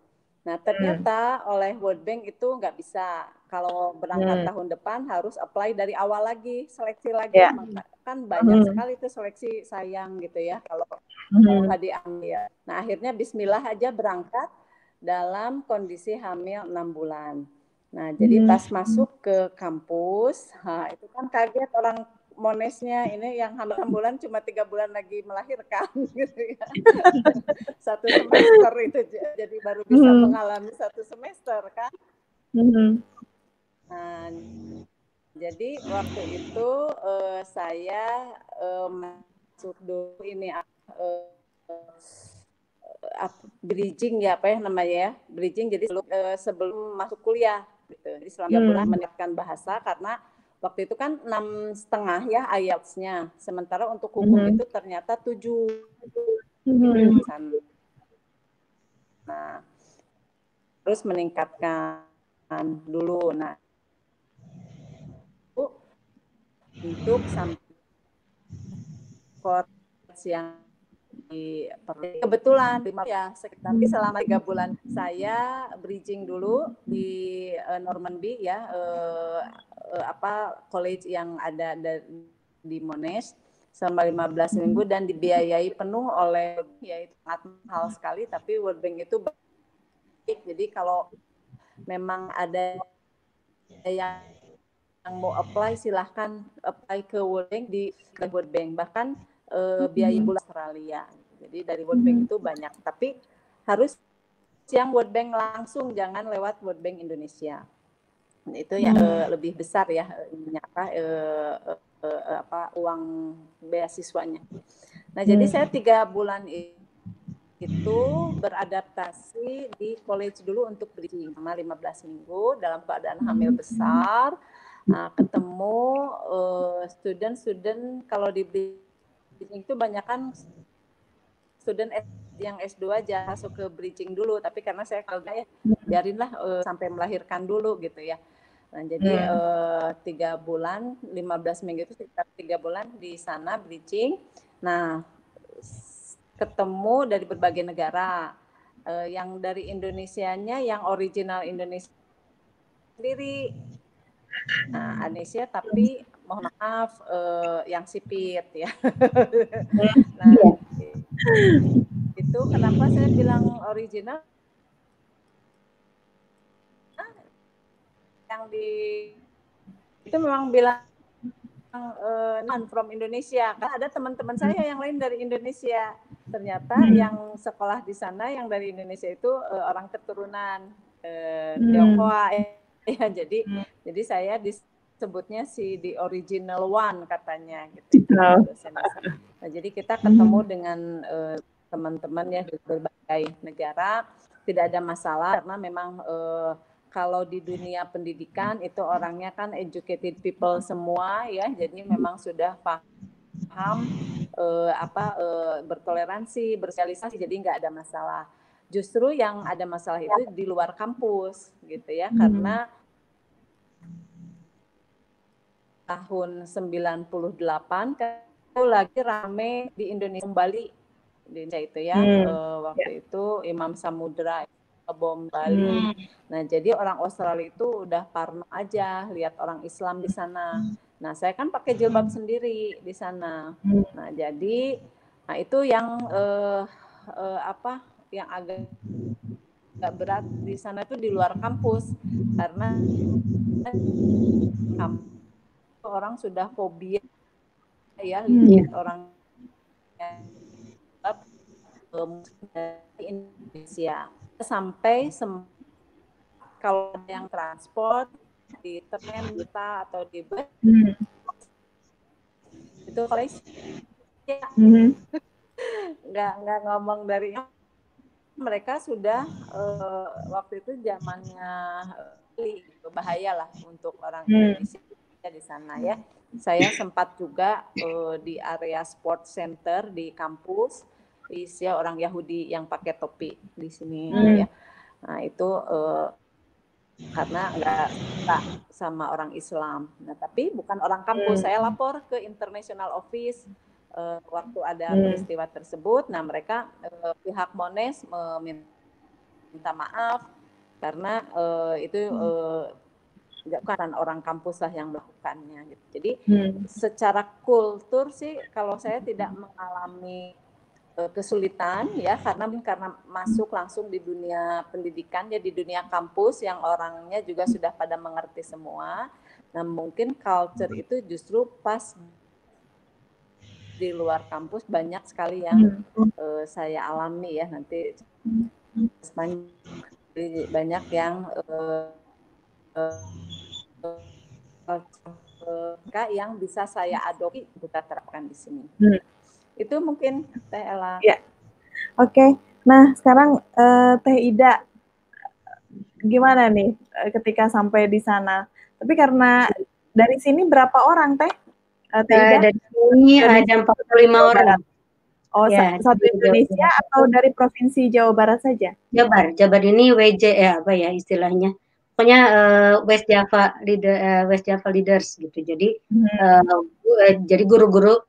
Nah, ternyata oleh World Bank itu nggak bisa. Kalau berangkat tahun depan harus apply dari awal lagi, seleksi lagi. Kan banyak sekali itu seleksi, sayang gitu ya kalau nggak diambil. Nah, akhirnya bismillah aja berangkat dalam kondisi hamil 6 bulan. Nah, jadi pas masuk ke kampus, itu kan kaget orang Monesnya, ini yang hamil 6 bulan cuma 3 bulan lagi melahirkan gitu ya. 1 semester itu, jadi baru bisa mengalami 1 semester kan. Nah, jadi waktu itu saya masuk dulu ini bridging ya, apa ya namanya ya, bridging. Jadi sebelum masuk kuliah gitu. Jadi selama 3 bulan meningkatkan bahasa, karena waktu itu kan 6,5 ya IELTS-nya. Sementara untuk hukum itu ternyata 7. Nah, terus meningkatkan dulu. Nah, untuk sampai yang kebetulan ya, tapi selama 3 bulan saya bridging dulu di Normanby ya, college yang ada di Monash selama 15 minggu dan dibiayai penuh oleh, ya itu sangat mahal sekali, tapi World Bank itu baik. Jadi kalau memang ada yang mau apply, silahkan apply ke World Bank di World Bank, bahkan biaya bulan Australia. Jadi dari World Bank itu banyak, tapi harus yang World Bank langsung, jangan lewat World Bank Indonesia. Itu ya lebih besar ya uang beasiswanya. Nah, jadi saya 3 bulan itu beradaptasi di college dulu untuk bridging sama 15 minggu dalam keadaan hamil besar. Nah, ketemu student kalau di bridging itu banyak kan student yang S2 aja masuk ke bridging dulu, tapi karena saya kalau biarinlah sampai melahirkan dulu gitu ya. Nah, jadi Hmm. 3 bulan, 15 minggu itu sekitar 3 bulan di sana bridging. Nah, ketemu dari berbagai negara. Yang dari Indonesianya, yang original Indonesia sendiri. Nah, Indonesia tapi mohon maaf yang sipit ya. Nah, itu kenapa saya bilang original? Yang di itu memang bilang non from Indonesia. Kan ada teman-teman saya yang lain dari Indonesia. Ternyata yang sekolah di sana yang dari Indonesia itu orang keturunan Tionghoa. Ya, jadi saya disebutnya si the original one katanya gitu. Nah, jadi kita ketemu dengan teman-teman ya dari berbagai negara, tidak ada masalah karena memang kalau di dunia pendidikan itu orangnya kan educated people semua ya, jadi memang sudah paham bertoleransi, bersosialisasi, jadi nggak ada masalah. Justru yang ada masalah itu di luar kampus gitu ya, karena tahun 98 kan lagi rame di Indonesia Bali di Indonesia itu ya, waktu itu Imam Samudra bom Bali. Nah, jadi orang Australia itu udah parno aja lihat orang Islam di sana. Nah, saya kan pakai jilbab sendiri di sana. Nah, jadi itu yang yang agak berat di sana itu di luar kampus karena orang sudah fobia ya lihat orang Indonesia sampai kalau ada yang transport di tram kita atau di bus itu ya nggak ngomong dari mereka sudah waktu itu zamannya bahaya lah untuk orang Indonesia di sana ya. Saya sempat juga di area sport center di kampus isi orang Yahudi yang pakai topi di sini ya. Nah, itu karena nggak suka sama orang Islam. Nah, tapi bukan orang kampus. Saya lapor ke International Office waktu ada peristiwa tersebut. Nah, mereka pihak Monash meminta maaf karena itu bukan orang kampus lah yang melakukannya gitu. Jadi secara kultur sih kalau saya tidak mengalami kesulitan ya karena masuk langsung di dunia pendidikan ya di dunia kampus yang orangnya juga sudah pada mengerti semua. Nah, mungkin culture itu justru pas di luar kampus banyak sekali yang saya alami ya nanti banyak yang yang bisa saya adopsi kita terapkan di sini. Itu mungkin Teh Ella. Ya. Oke. Nah, sekarang Teh Ida gimana nih ketika sampai di sana? Tapi karena dari sini berapa orang Teh? Teh Ida? Dari sini ada 45 orang. Oh, ya, satu Indonesia atau dari provinsi Jawa Barat saja? Jabar ini WJ ya apa ya istilahnya. Pokoknya West Java Leaders gitu. Jadi jadi guru-guru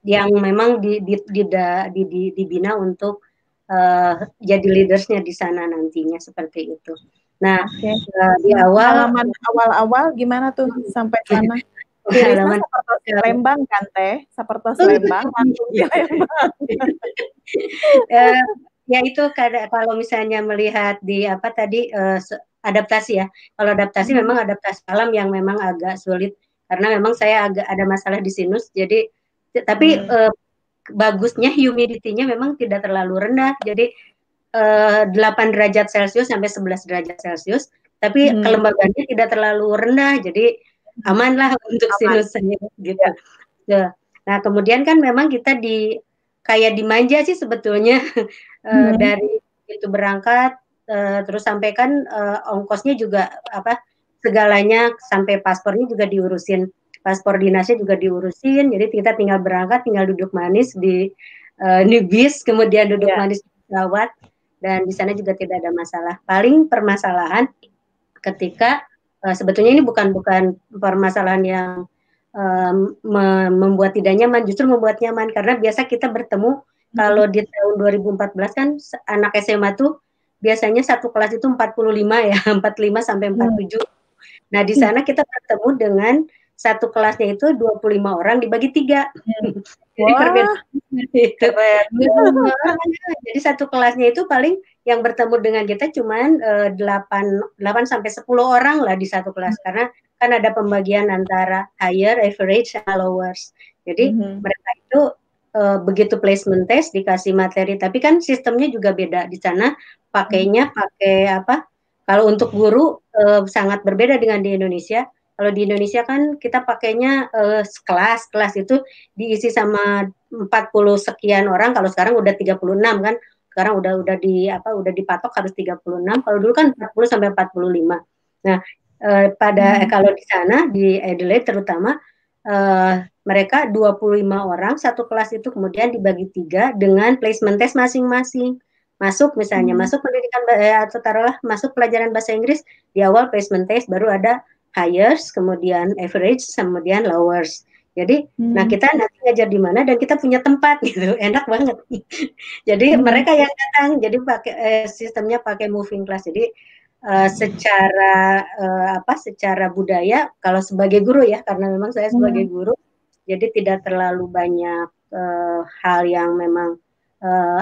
yang memang dibina untuk jadi leadersnya di sana nantinya seperti itu. Nah, di awal gimana tuh sampai sana? Irisnya seperti Lembang kan Teh? Seperti Lembang, langsung di Lembang. Ya itu kalau misalnya melihat di apa tadi adaptasi ya. Kalau adaptasi memang adaptasi alam yang memang agak sulit karena memang saya agak ada masalah di sinus. Jadi tapi bagusnya humidity-nya memang tidak terlalu rendah. Jadi 8 derajat Celcius sampai 11 derajat Celcius, tapi kelembabannya tidak terlalu rendah. Jadi aman lah untuk sinus saya gitu. Ya. Nah, kemudian kan memang kita kayak dimanja sih sebetulnya dari itu berangkat terus sampai kan ongkosnya juga segalanya sampai paspornya juga diurusin, paspor dinasnya juga diurusin, jadi kita tinggal berangkat, tinggal duduk manis di bis, kemudian duduk manis di pesawat, dan di sana juga tidak ada masalah. Paling permasalahan ketika sebetulnya ini bukan permasalahan yang membuat tidak nyaman, justru membuat nyaman karena biasa kita bertemu kalau di tahun 2014 kan anak SMA tuh biasanya satu kelas itu 45 ya, 45 sampai 47. Nah, di sana kita bertemu dengan satu kelasnya itu 25 orang dibagi 3. Jadi perbedaan itu. Jadi satu kelasnya itu paling yang bertemu dengan kita cuman 8 sampai 10 orang lah di satu kelas karena kan ada pembagian antara higher, average, and lowers. Jadi mereka itu begitu placement test dikasih materi, tapi kan sistemnya juga beda di sana. Pakainya pakai apa? Kalau untuk guru sangat berbeda dengan di Indonesia. Kalau di Indonesia kan kita pakainya kelas itu diisi sama 40 sekian orang. Kalau sekarang udah 36 kan. Sekarang udah dipatok harus 36. Kalau dulu kan 40 sampai 45. Nah, kalau di sana di Adelaide terutama mereka 25 orang satu kelas itu kemudian dibagi 3 dengan placement test masing-masing. Masuk misalnya masuk pendidikan atau taruhlah masuk pelajaran bahasa Inggris di awal placement test, baru ada highers, kemudian average, kemudian lowers. Jadi nah kita nanti ngajar di mana dan kita punya tempat gitu, enak banget. Jadi mereka yang datang, jadi pakai sistemnya pakai moving class. Jadi secara budaya kalau sebagai guru ya, karena memang saya sebagai guru, jadi tidak terlalu banyak hal yang memang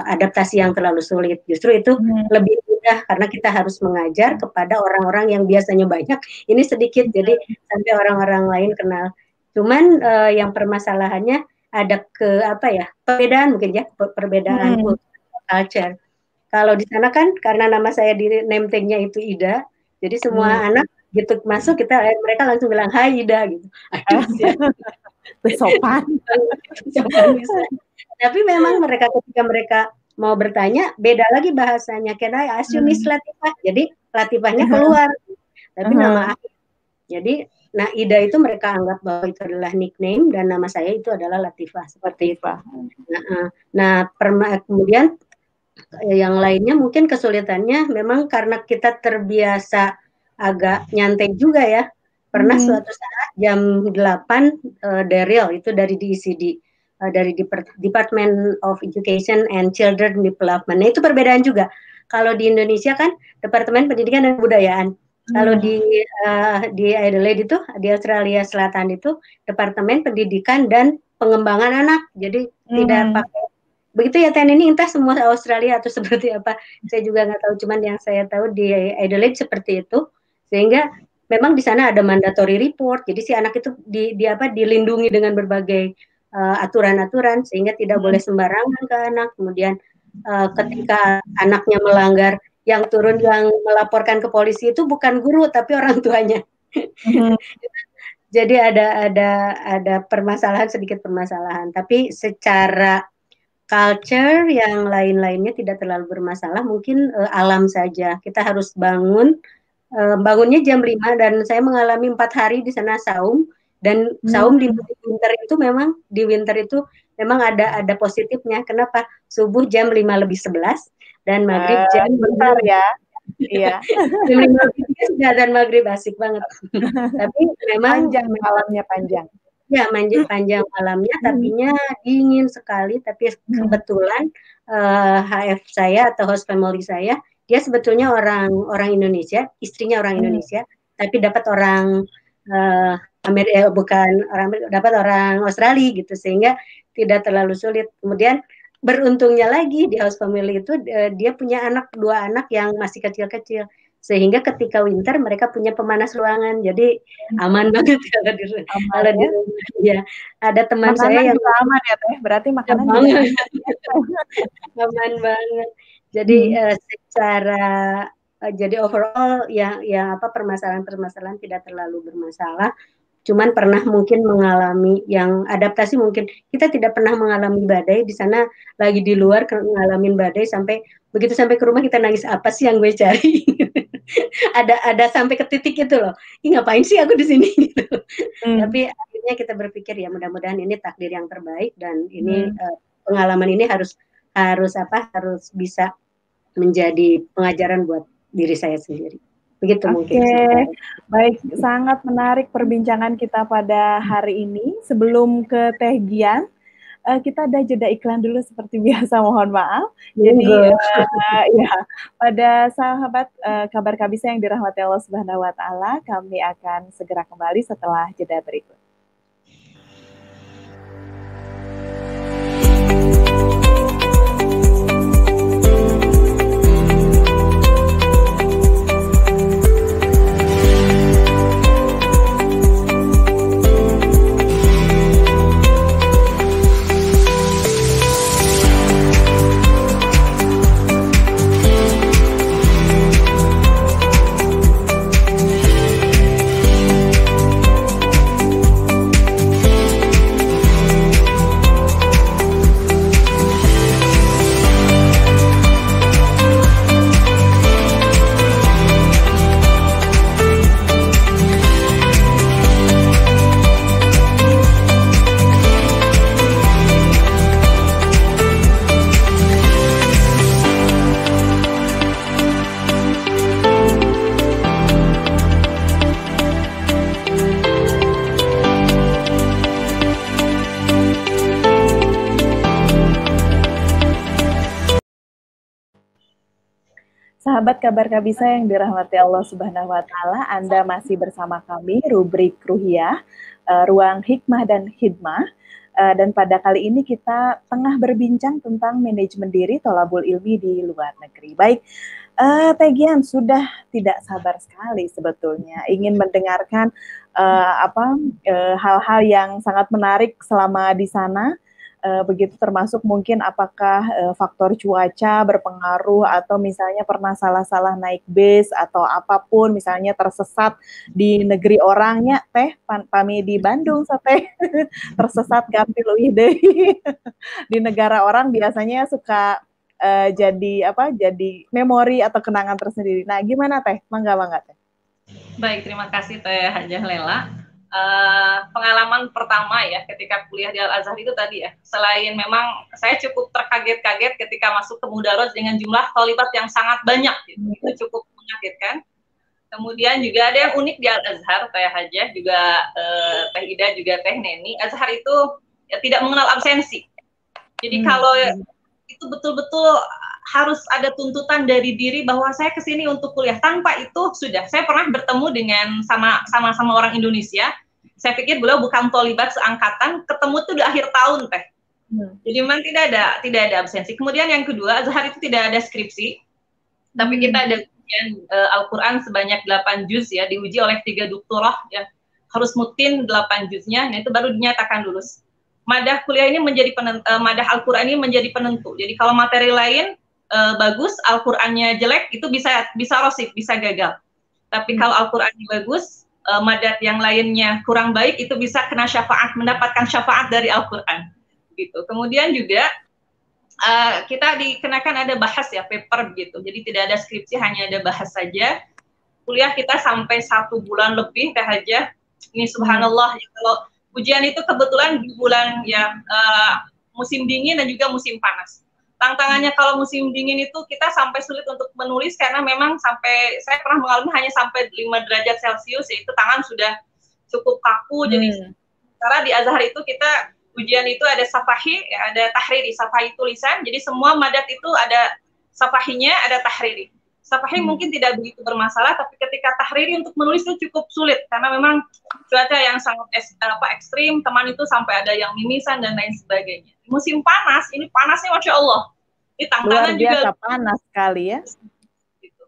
adaptasi yang terlalu sulit. Justru itu lebih mudah karena kita harus mengajar kepada orang-orang yang biasanya banyak, ini sedikit, jadi sampai orang-orang lain kenal. Cuman yang permasalahannya ada perbedaan mungkin ya, perbedaan culture. Kalau di sana kan karena nama saya di name tag-nya itu Ida, jadi semua anak gitu masuk mereka langsung bilang hai Ida gitu. Sopan. Bisa. Tapi memang ketika mereka mau bertanya beda lagi bahasanya. Can I ask you Miss Latifah? Jadi Latifahnya keluar. Tapi nama aku. Jadi Ida itu mereka anggap bahwa itu adalah nickname dan nama saya itu adalah Latifah seperti itu. Kemudian yang lainnya mungkin kesulitannya memang karena kita terbiasa agak nyantai juga ya. Pernah suatu saat jam 8 Daryl itu dari DECD, dari Department of Education and Children Development. Nah, itu perbedaan juga. Kalau di Indonesia kan Departemen Pendidikan dan Kebudayaan. Kalau di Adelaide itu, di Australia Selatan itu Departemen Pendidikan dan Pengembangan Anak. Jadi tidak pakai begitu ya ini entah semua Australia atau seperti apa, saya juga nggak tahu, cuman yang saya tahu di Adelaide seperti itu, sehingga memang di sana ada mandatory report, jadi si anak itu dilindungi dengan berbagai aturan-aturan sehingga tidak boleh sembarangan ke anak. Kemudian ketika anaknya melanggar, yang turun yang melaporkan ke polisi itu bukan guru tapi orang tuanya. Jadi ada sedikit permasalahan, tapi secara culture yang lain-lainnya tidak terlalu bermasalah, mungkin alam saja. Kita harus bangunnya jam 5 dan saya mengalami 4 hari di sana saum, dan saum di winter itu memang ada positifnya. Kenapa? Subuh jam 5:11 dan maghrib jam bentar ya. Iya. Jam 5:03 sudah azan maghrib, asik banget. Tapi memang malamnya panjang. Ya, panjang malamnya, tapinya dingin sekali. Tapi kebetulan HF saya atau host family saya, dia sebetulnya orang Indonesia, istrinya orang Indonesia, tapi dapat orang dapat orang Australia gitu, sehingga tidak terlalu sulit. Kemudian beruntungnya lagi di host family itu dia punya 2 anak yang masih kecil-kecil. Sehingga ketika winter mereka punya pemanas ruangan, jadi aman banget kalau di rumah ya. Ada teman makanan saya yang aman ya Teh, berarti makanan juga aman banget. Jadi jadi overall yang permasalahan tidak terlalu bermasalah. Cuman pernah mungkin mengalami yang adaptasi, mungkin kita tidak pernah mengalami badai di sana, lagi di luar ngalamin badai, begitu sampai ke rumah kita nangis, apa sih yang gue cari? ada sampai ke titik itu loh, ngapain sih aku di sini gitu. Tapi akhirnya kita berpikir ya mudah-mudahan ini takdir yang terbaik, dan ini pengalaman ini harus bisa menjadi pengajaran buat diri saya sendiri. Begitu mungkin. Oke, baik, sangat menarik perbincangan kita pada hari ini. Sebelum ke Teh Gian, kita ada jeda iklan dulu seperti biasa, mohon maaf. Jadi ya, pada sahabat kabar kabisa yang dirahmati Allah Subhanahu wa taala, kami akan segera kembali setelah jeda berikut. Sahabat kabar kabisa yang dirahmati Allah Subhanahu wa taala, Anda masih bersama kami rubrik Ruhiyah, Ruang Hikmah dan Hidmah. Dan pada kali ini kita tengah berbincang tentang manajemen diri thalabul ilmi di luar negeri. Baik, Teh Gian sudah tidak sabar sekali sebetulnya ingin mendengarkan hal-hal yang sangat menarik selama di sana. Begitu termasuk mungkin apakah faktor cuaca berpengaruh atau misalnya pernah salah-salah naik bis atau apapun, misalnya tersesat di negeri orangnya, Teh pami di Bandung Teh tersesat gampil di negara orang biasanya suka jadi memori atau kenangan tersendiri. Nah, gimana Teh? Mangga Teh. Baik, terima kasih Teh Hajah Lela. Pengalaman pertama ya ketika kuliah di Al-Azhar itu tadi ya, selain memang saya cukup terkaget-kaget ketika masuk ke Mudaros dengan jumlah thalibat yang sangat banyak gitu. Itu cukup mengagetkan. Kemudian juga ada yang unik di Al-Azhar, Teh Hajah juga Teh Ida juga Teh Neni, Azhar itu ya, tidak mengenal absensi. Jadi kalau itu betul-betul harus ada tuntutan dari diri bahwa saya kesini untuk kuliah. Tanpa itu sudah, saya pernah bertemu dengan sama-sama orang Indonesia. Saya pikir beliau bukan thalibat seangkatan, ketemu tuh di akhir tahun Teh. Jadi memang tidak ada absensi. Kemudian yang kedua, Azhar itu tidak ada skripsi, tapi kita ada ujian Al-Quran sebanyak 8 juz ya, diuji oleh 3 doktorah ya, harus mutin 8 juznya, nah itu baru dinyatakan lulus. Madah kuliah ini menjadi madah Al-Quran ini menjadi penentu. Jadi kalau materi lain bagus, Al-Qur'annya jelek, itu bisa rosif, bisa gagal. Tapi kalau Al-Qur'annya bagus, madat yang lainnya kurang baik, itu bisa kena syafaat, mendapatkan syafaat dari Al-Qur'an. Gitu. Kemudian juga kita dikenakan ada bahas ya, paper gitu. Jadi tidak ada skripsi, hanya ada bahas saja. Kuliah kita sampai 1 bulan lebih, Teh Hajah. Ini subhanallah, ya, kalau ujian itu kebetulan di bulan ya musim dingin dan juga musim panas. Tantangannya kalau musim dingin itu kita sampai sulit untuk menulis karena memang sampai saya pernah mengalami hanya sampai 5 derajat Celcius, yaitu tangan sudah cukup kaku. Jadi karena di Azhar itu kita ujian itu ada safahi, ada tahriri. Safahi tulisan, jadi semua madat itu ada safahinya, ada tahriri. Safahi mungkin tidak begitu bermasalah, tapi ketika tahriri untuk menulis itu cukup sulit karena memang cuaca yang sangat ekstrim, teman itu sampai ada yang mimisan dan lain sebagainya. Musim panas, ini panasnya Masya Allah. Ini tantangan juga panas sekali ya. Gitu.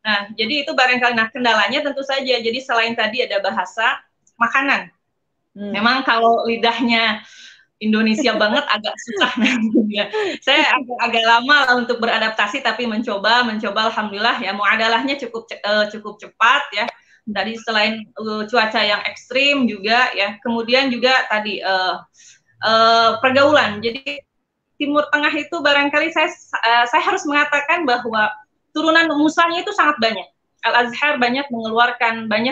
Nah, jadi itu barangkali, nah kendalanya tentu saja, jadi selain tadi ada bahasa, makanan. Memang kalau lidahnya Indonesia banget agak susah nantinya. Saya agak lama lah untuk beradaptasi, tapi mencoba alhamdulillah ya, muadalahnya cukup cepat ya. Tadi selain cuaca yang ekstrim juga ya, kemudian juga tadi pergaulan. Jadi Timur Tengah itu barangkali saya harus mengatakan bahwa turunan musanya itu sangat banyak. Al-Azhar banyak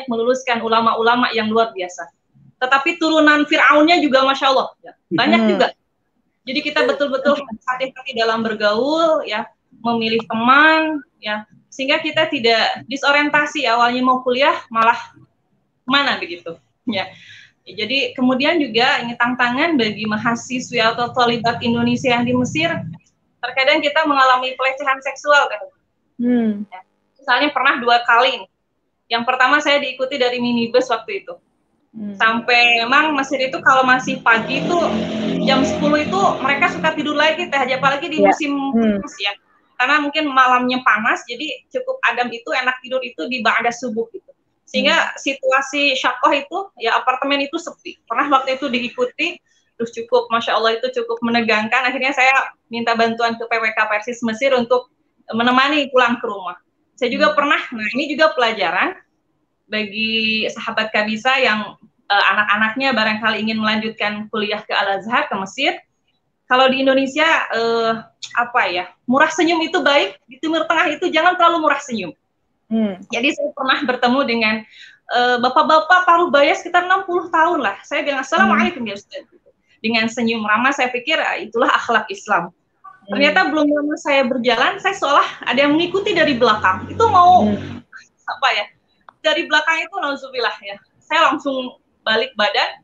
meluluskan ulama-ulama yang luar biasa. Tetapi turunan Fir'aunnya juga Masya Allah ya, banyak juga. Jadi kita betul-betul hati-hati dalam bergaul ya, memilih teman ya. sehingga kita tidak disorientasi awalnya mau kuliah malah mana begitu ya. Jadi kemudian juga ini tantangan bagi mahasiswi atau thalibat Indonesia yang di Mesir, terkadang kita mengalami pelecehan seksual kan. Ya. Misalnya pernah 2 kali. Yang pertama saya diikuti dari minibus waktu itu. Sampai memang Mesir itu kalau masih pagi itu jam 10 itu mereka suka tidur lagi teh, apalagi di musim panas ya. Karena mungkin malamnya panas, jadi cukup adem itu enak tidur itu di ba'da subuh gitu. Sehingga situasi syakoh itu ya apartemen itu sepi. Pernah waktu itu diikuti, terus cukup Masya Allah itu cukup menegangkan. Akhirnya saya minta bantuan ke PWK Persis Mesir untuk menemani pulang ke rumah. Saya juga pernah, nah ini juga pelajaran bagi sahabat Kabisa yang anak-anaknya barangkali ingin melanjutkan kuliah ke Al-Azhar, ke Mesir. Kalau di Indonesia, murah senyum itu baik, di Timur Tengah itu jangan terlalu murah senyum. Jadi saya pernah bertemu dengan bapak-bapak paruh baya sekitar 60 tahun lah. Saya bilang, Assalamualaikum ya Ustaz. Dengan senyum ramah, saya pikir itulah akhlak Islam. Ternyata belum lama saya berjalan, saya seolah ada yang mengikuti dari belakang. Itu mau, dari belakang itu, nauzubillah ya. Saya langsung balik badan,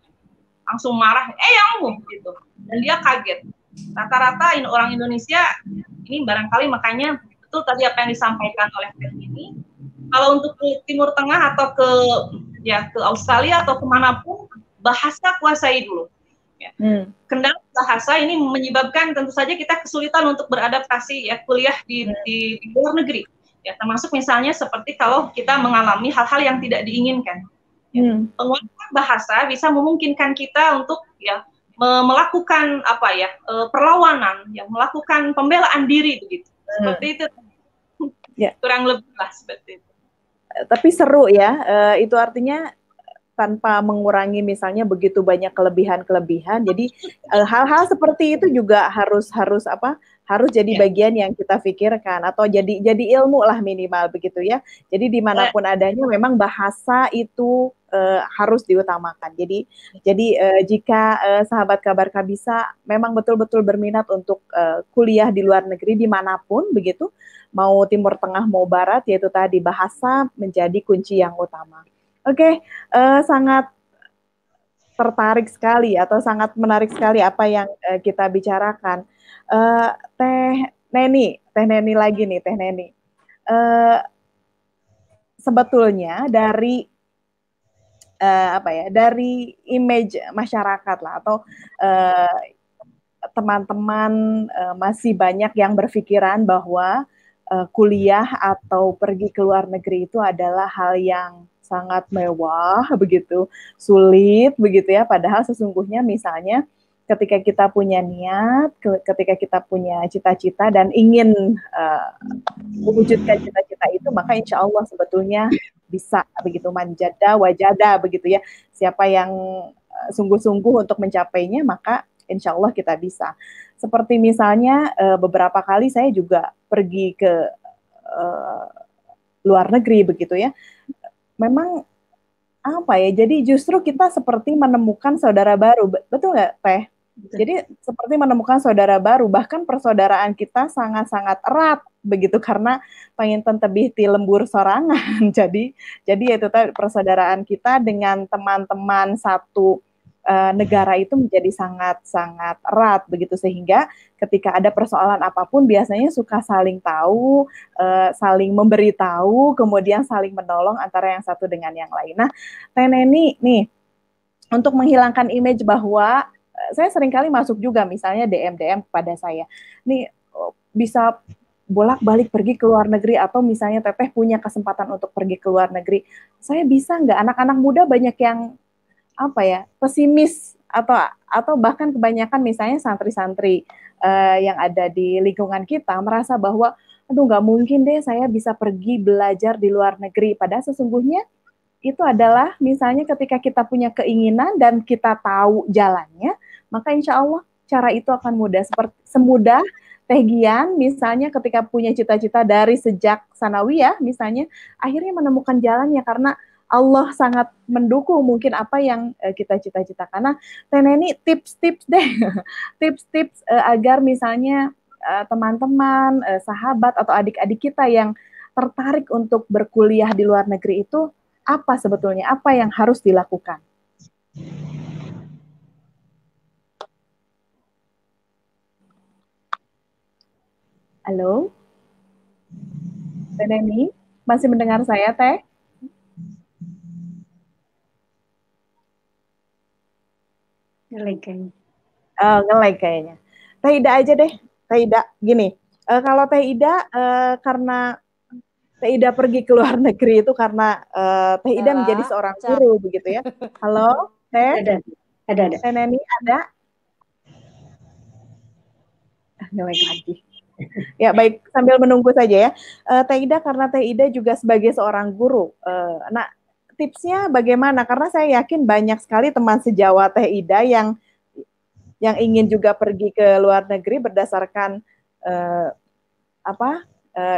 langsung marah, yang gitu. Dan dia kaget. Rata-rata orang Indonesia, ini barangkali makanya, betul tadi apa yang disampaikan oleh Teh ini, kalau untuk ke Timur Tengah atau ke Australia atau kemanapun, bahasa kuasai dulu. Ya. Kendala bahasa ini menyebabkan tentu saja kita kesulitan untuk beradaptasi ya kuliah di luar negeri. Ya, termasuk misalnya seperti kalau kita mengalami hal-hal yang tidak diinginkan. Ya. Penguasaan bahasa bisa memungkinkan kita untuk melakukan perlawanan, melakukan pembelaan diri begitu. Seperti itu. Kurang lebih lah seperti itu. Tapi seru ya, itu artinya tanpa mengurangi misalnya begitu banyak kelebihan-kelebihan. Jadi hal-hal seperti itu juga harus jadi bagian yang kita pikirkan atau jadi ilmu lah minimal begitu ya. Jadi dimanapun adanya memang bahasa itu harus diutamakan. Jadi jika sahabat kabar Kabisa memang betul-betul berminat untuk kuliah di luar negeri dimanapun begitu, mau Timur Tengah mau Barat, yaitu tadi bahasa menjadi kunci yang utama. Oke, sangat tertarik sekali atau sangat menarik sekali apa yang kita bicarakan. Teh Neni lagi nih, Teh Neni. Sebetulnya dari dari image masyarakat lah atau teman-teman masih banyak yang berpikiran bahwa kuliah atau pergi ke luar negeri itu adalah hal yang sangat mewah begitu, sulit begitu ya, padahal sesungguhnya misalnya ketika kita punya niat, ketika kita punya cita-cita dan ingin mewujudkan cita-cita itu, maka insya Allah sebetulnya bisa begitu, manjada wajada begitu ya, siapa yang sungguh-sungguh untuk mencapainya maka insya Allah kita bisa. Seperti misalnya beberapa kali saya juga pergi ke luar negeri begitu ya. Memang jadi justru kita seperti menemukan saudara baru, betul nggak Teh? Jadi seperti menemukan saudara baru, bahkan persaudaraan kita sangat-sangat erat begitu karena pengen tebih ti lembur sorangan. Jadi itu persaudaraan kita dengan teman-teman satu negara itu menjadi sangat-sangat erat begitu, sehingga ketika ada persoalan apapun biasanya suka saling tahu, saling memberitahu, kemudian saling menolong antara yang satu dengan yang lain. Nah, Teh Neni nih, untuk menghilangkan image bahwa saya seringkali masuk juga misalnya DM kepada saya, nih bisa bolak-balik pergi ke luar negeri atau misalnya Teteh punya kesempatan untuk pergi ke luar negeri, saya bisa nggak? Anak-anak muda banyak yang pesimis atau bahkan kebanyakan misalnya santri-santri yang ada di lingkungan kita merasa bahwa aduh nggak mungkin deh saya bisa pergi belajar di luar negeri, padahal sesungguhnya itu adalah misalnya ketika kita punya keinginan dan kita tahu jalannya, maka insya Allah cara itu akan mudah, semudah Teh Gian misalnya ketika punya cita-cita dari sejak sanawiyah misalnya, akhirnya menemukan jalannya karena Allah sangat mendukung mungkin apa yang kita cita-citakan. Nah, Teh Neni tips-tips deh, tips-tips agar misalnya teman-teman, sahabat atau adik-adik kita yang tertarik untuk berkuliah di luar negeri itu apa sebetulnya? Apa yang harus dilakukan? Halo? Teh Neni, masih mendengar saya, Teh? Nge-lag kayaknya. Teh Ida aja deh. Teh Ida, gini. Kalau Teh Ida, karena Teh Ida pergi ke luar negeri itu karena Teh Ida menjadi seorang guru, begitu ya. Halo, Teh? Ada. Teh Neni, ada? Nge-lag lagi. Ya, baik. Sambil menunggu saja ya. Teh Ida, karena Teh Ida juga sebagai seorang guru. Nah, tipsnya bagaimana? Karena saya yakin banyak sekali teman sejawat Teh Ida yang ingin juga pergi ke luar negeri berdasarkan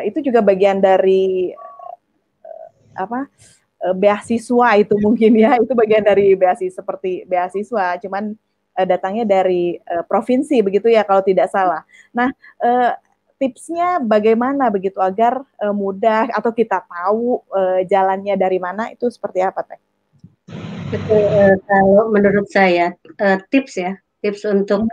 itu juga bagian dari beasiswa itu mungkin ya, itu bagian dari beasiswa seperti beasiswa, cuman datangnya dari provinsi begitu ya kalau tidak salah. Nah, tipsnya bagaimana begitu agar mudah atau kita tahu jalannya dari mana, itu seperti apa Teh? Kalau menurut saya tips untuk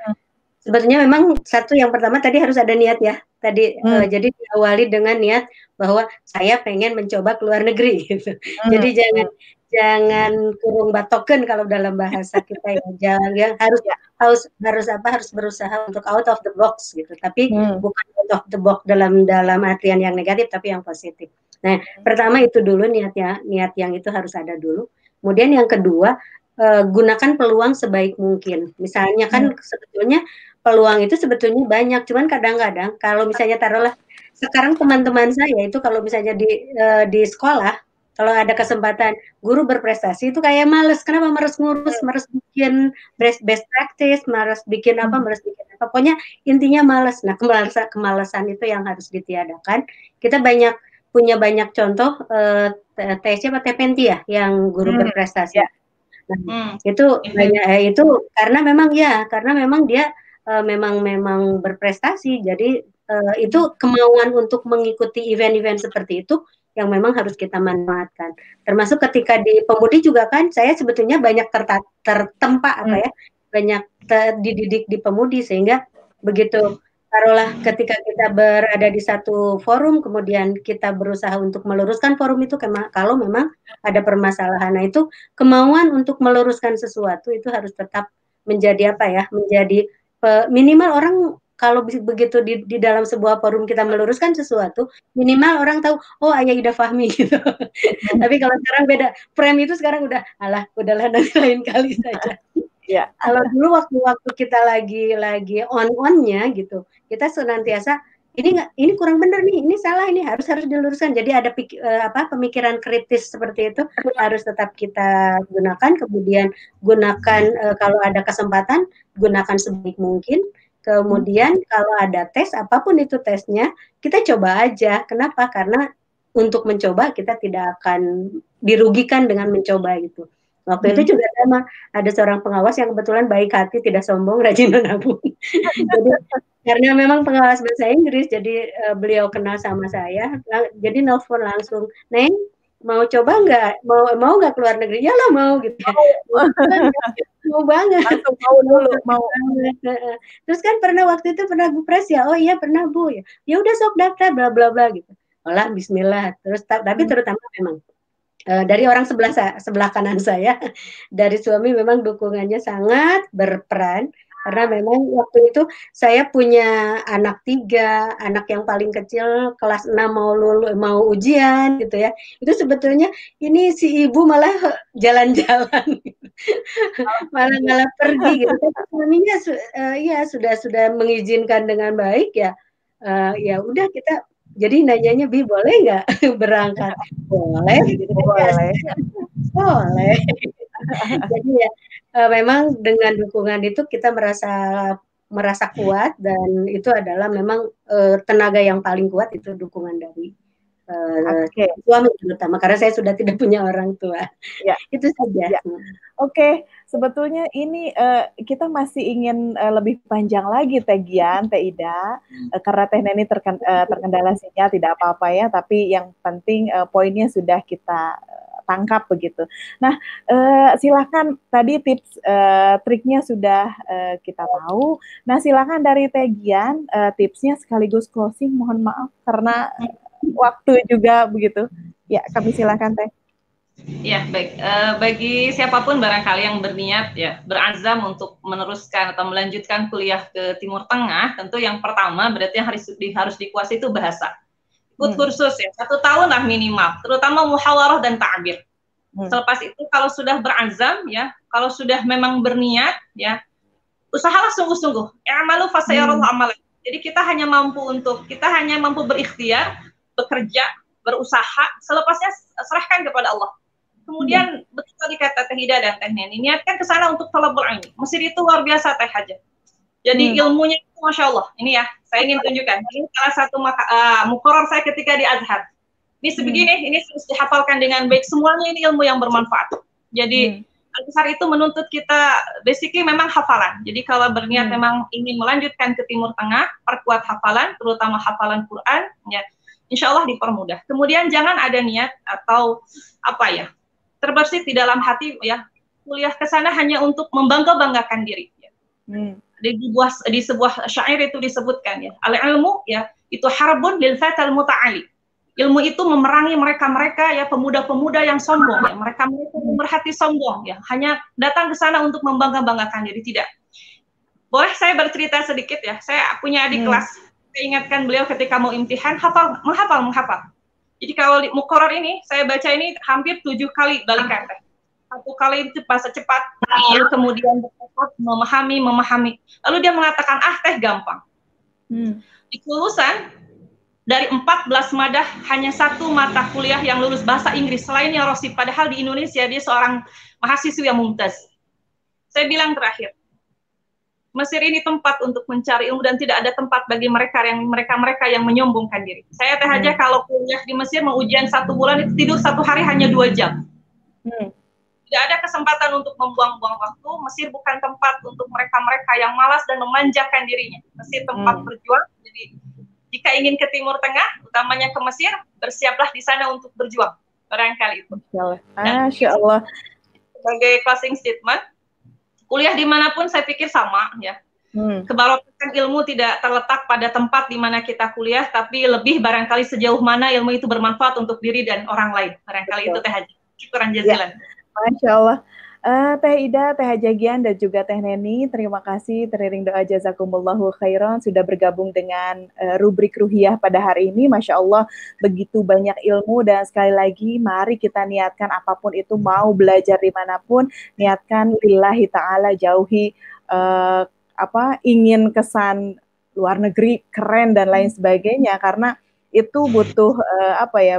sebetulnya memang satu yang pertama tadi harus ada niat ya. Tadi jadi diawali dengan niat bahwa saya pengen mencoba ke luar negeri gitu. Jadi jangan kurung batoken kalau dalam bahasa kita ya. Harus berusaha untuk out of the box gitu. Tapi bukan out of the box dalam artian yang negatif tapi yang positif. Nah, pertama itu dulu niat yang itu harus ada dulu. Kemudian yang kedua, gunakan peluang sebaik mungkin. Misalnya kan sebetulnya peluang itu sebetulnya banyak, cuman kadang-kadang kalau misalnya taruhlah sekarang teman-teman saya itu kalau misalnya di sekolah, kalau ada kesempatan guru berprestasi itu kayak males. Kenapa? Males ngurus, males bikin best practice, males bikin apa. Pokoknya intinya males. Nah, kemalasan itu yang harus ditiadakan. Kita punya banyak contoh Teh Penti ya yang guru berprestasi. Nah, itu banyak itu karena memang dia memang berprestasi. Jadi itu kemauan untuk mengikuti event-event seperti itu yang memang harus kita manfaatkan. Termasuk ketika di pemudi juga kan saya sebetulnya banyak tertempa banyak dididik di pemudi sehingga begitu taruhlah ketika kita berada di satu forum kemudian kita berusaha untuk meluruskan forum itu kalau memang ada permasalahan. Nah, itu kemauan untuk meluruskan sesuatu itu harus tetap menjadi menjadi minimal orang kalau begitu di dalam sebuah forum kita meluruskan sesuatu, minimal orang tahu, oh Ayah Ida Fahmi gitu. Tapi kalau sekarang beda, frame itu sekarang udahlah nanti lain kali saja. Ya. Kalau dulu waktu kita lagi on-nya gitu, kita senantiasa ini kurang benar nih, ini salah, ini harus diluruskan. Jadi ada pemikiran kritis seperti itu harus tetap kita gunakan. Kemudian gunakan kalau ada kesempatan gunakan sebaik mungkin. Kemudian kalau ada tes apapun itu tesnya, kita coba aja. Kenapa? Karena untuk mencoba kita tidak akan dirugikan dengan mencoba gitu. Waktu itu juga sama ada seorang pengawas yang kebetulan baik hati, tidak sombong, rajin menabung. Jadi karena memang pengawas bahasa Inggris, jadi beliau kenal sama saya, jadi nelfon langsung, Neng, mau coba nggak? Mau nggak keluar negeri? Ya lah mau gitu. Mau banget. Mau. Terus kan waktu itu pernah Bupres ya? Oh iya pernah Bu. Ya udah sok daftar bla bla bla gitu. Olah Bismillah. Terus tapi terutama memang dari orang sebelah kanan saya, dari suami memang dukungannya sangat berperan karena memang waktu itu saya punya anak 3, anak yang paling kecil kelas 6 mau ujian gitu ya. Itu sebetulnya ini si ibu malah jalan-jalan malah pergi gitu. Tapi suaminya sudah mengizinkan dengan baik ya. Ya udah kita jadi nanyanya Bi boleh nggak berangkat? Boleh. Gitu. Boleh. Jadi ya memang dengan dukungan itu kita merasa kuat dan itu adalah memang tenaga yang paling kuat itu dukungan dari suami terutama, karena saya sudah tidak punya orang tua. Ya. Itu saja. Ya. Oke, sebetulnya ini kita masih ingin lebih panjang lagi Teh Gian, Teh Ida, karena Teh Neni terkendala sinyal tidak apa-apa ya, tapi yang penting poinnya sudah kita tangkap begitu. Nah, silakan tadi tips triknya sudah kita tahu. Nah, silakan dari Teh Gian tipsnya sekaligus closing. Mohon maaf karena waktu juga begitu. Ya, kami silakan Teh. Ya, baik. Bagi siapapun barangkali yang berniat ya, berazam untuk meneruskan atau melanjutkan kuliah ke Timur Tengah, tentu yang pertama berarti yang harus dikuasai itu bahasa. Ikut kursus ya, 1 tahun lah minimal, terutama muhawarah dan ta'bir. Selepas itu kalau sudah berazam ya, kalau sudah memang berniat ya, usahalah sungguh-sungguh. I'malu fasayarallahu amalan. Jadi kita hanya mampu berikhtiar, bekerja, berusaha, selepasnya serahkan kepada Allah. Kemudian betul tadi kata Teh Ida dan Teh Neni, niatkan ke sana untuk talabul ilmi. Mesir itu luar biasa Teh Haja. Jadi ilmunya itu Masya Allah. Ini ya, saya ingin tunjukkan. Ini salah satu muqarrar saya ketika di Azhar. Ini sebegini, ini harus dihafalkan dengan baik. Semuanya ini ilmu yang bermanfaat. Jadi Azhar itu menuntut kita basically memang hafalan. Jadi kalau berniat memang ingin melanjutkan ke Timur Tengah, perkuat hafalan, terutama hafalan Quran, ya, insya Allah dipermudah. Kemudian jangan ada niat atau apa ya, terbersit di dalam hati ya, kuliah ke sana hanya untuk membangga-banggakan diri. Ya. Di sebuah syair itu disebutkan ya, al-ilmu ya itu harbun lil fatal muta'ali. Ilmu itu memerangi mereka-mereka ya, pemuda-pemuda yang sombong ya, mereka berhati sombong ya, hanya datang ke sana untuk membangga-banggakan diri, tidak. Boleh saya bercerita sedikit ya, saya punya adik kelas, saya ingatkan beliau ketika mau imtihan, menghafal. Jadi kalau di muqarrar ini, saya baca ini hampir 7 kali balikan Teh. 1 kali itu bahasa cepat, lalu kemudian memahami. Lalu dia mengatakan, Teh gampang. Di kelulusan, dari 14 madah, hanya 1 mata kuliah yang lulus bahasa Inggris, selainnya Rosib. Padahal di Indonesia, dia seorang mahasiswa yang mumtaz. Saya bilang terakhir, Mesir ini tempat untuk mencari ilmu dan tidak ada tempat bagi mereka yang menyombongkan diri. Saya Teh Haja kalau kuliah di Mesir mau ujian 1 bulan itu tidur 1 hari hanya 2 jam. Tidak ada kesempatan untuk membuang-buang waktu. Mesir bukan tempat untuk mereka yang malas dan memanjakan dirinya. Mesir tempat berjuang. Jadi jika ingin ke Timur Tengah, utamanya ke Mesir, bersiaplah di sana untuk berjuang. Barangkali itu. Masya Allah. Sebagai closing statement, kuliah dimanapun saya pikir sama ya. Keberkahan ilmu tidak terletak pada tempat di mana kita kuliah, tapi lebih barangkali sejauh mana ilmu itu bermanfaat untuk diri dan orang lain. Barangkali itu Teh Haja. Syukuran jazilan. Masya Allah. Teh Ida, Teh Haja Gian, dan juga Teh Neni, terima kasih teriring doa jazakumullahu khairan sudah bergabung dengan rubrik Ruhiyah pada hari ini. Masya Allah, begitu banyak ilmu, dan sekali lagi mari kita niatkan apapun itu, mau belajar dimanapun, niatkan lillahi ta'ala, jauhi ingin kesan luar negeri keren dan lain sebagainya, karena itu butuh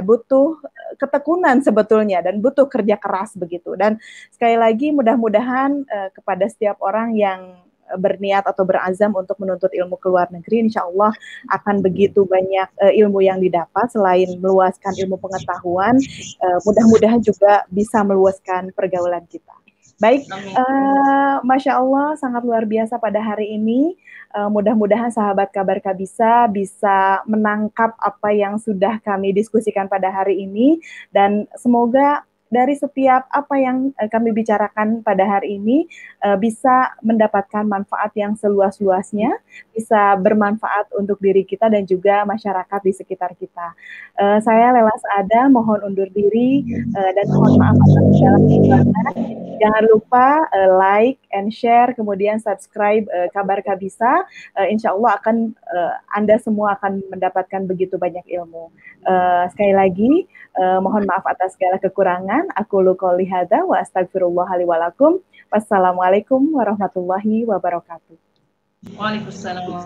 butuh ketekunan sebetulnya dan butuh kerja keras begitu. Dan sekali lagi mudah-mudahan kepada setiap orang yang berniat atau berazam untuk menuntut ilmu ke luar negeri, insya Allah akan begitu banyak ilmu yang didapat. Selain meluaskan ilmu pengetahuan, mudah-mudahan juga bisa meluaskan pergaulan kita. Baik, Masya Allah, sangat luar biasa pada hari ini. Mudah-mudahan sahabat Kabar Kabisa bisa menangkap apa yang sudah kami diskusikan pada hari ini, dan semoga dari setiap apa yang kami bicarakan pada hari ini bisa mendapatkan manfaat yang seluas-luasnya, bisa bermanfaat untuk diri kita dan juga masyarakat di sekitar kita. Saya Lela Saada mohon undur diri dan mohon maaf atas segala kesalahan. Jangan lupa like and share, kemudian subscribe Kabar Kabisa. Insya Allah Anda semua akan mendapatkan begitu banyak ilmu. Sekali lagi, mohon maaf atas segala kekurangan. Aku qouli hadza wa astaghfirullah li wa lakum. Wassalamualaikum warahmatullahi wabarakatuh. Waalaikumsalam.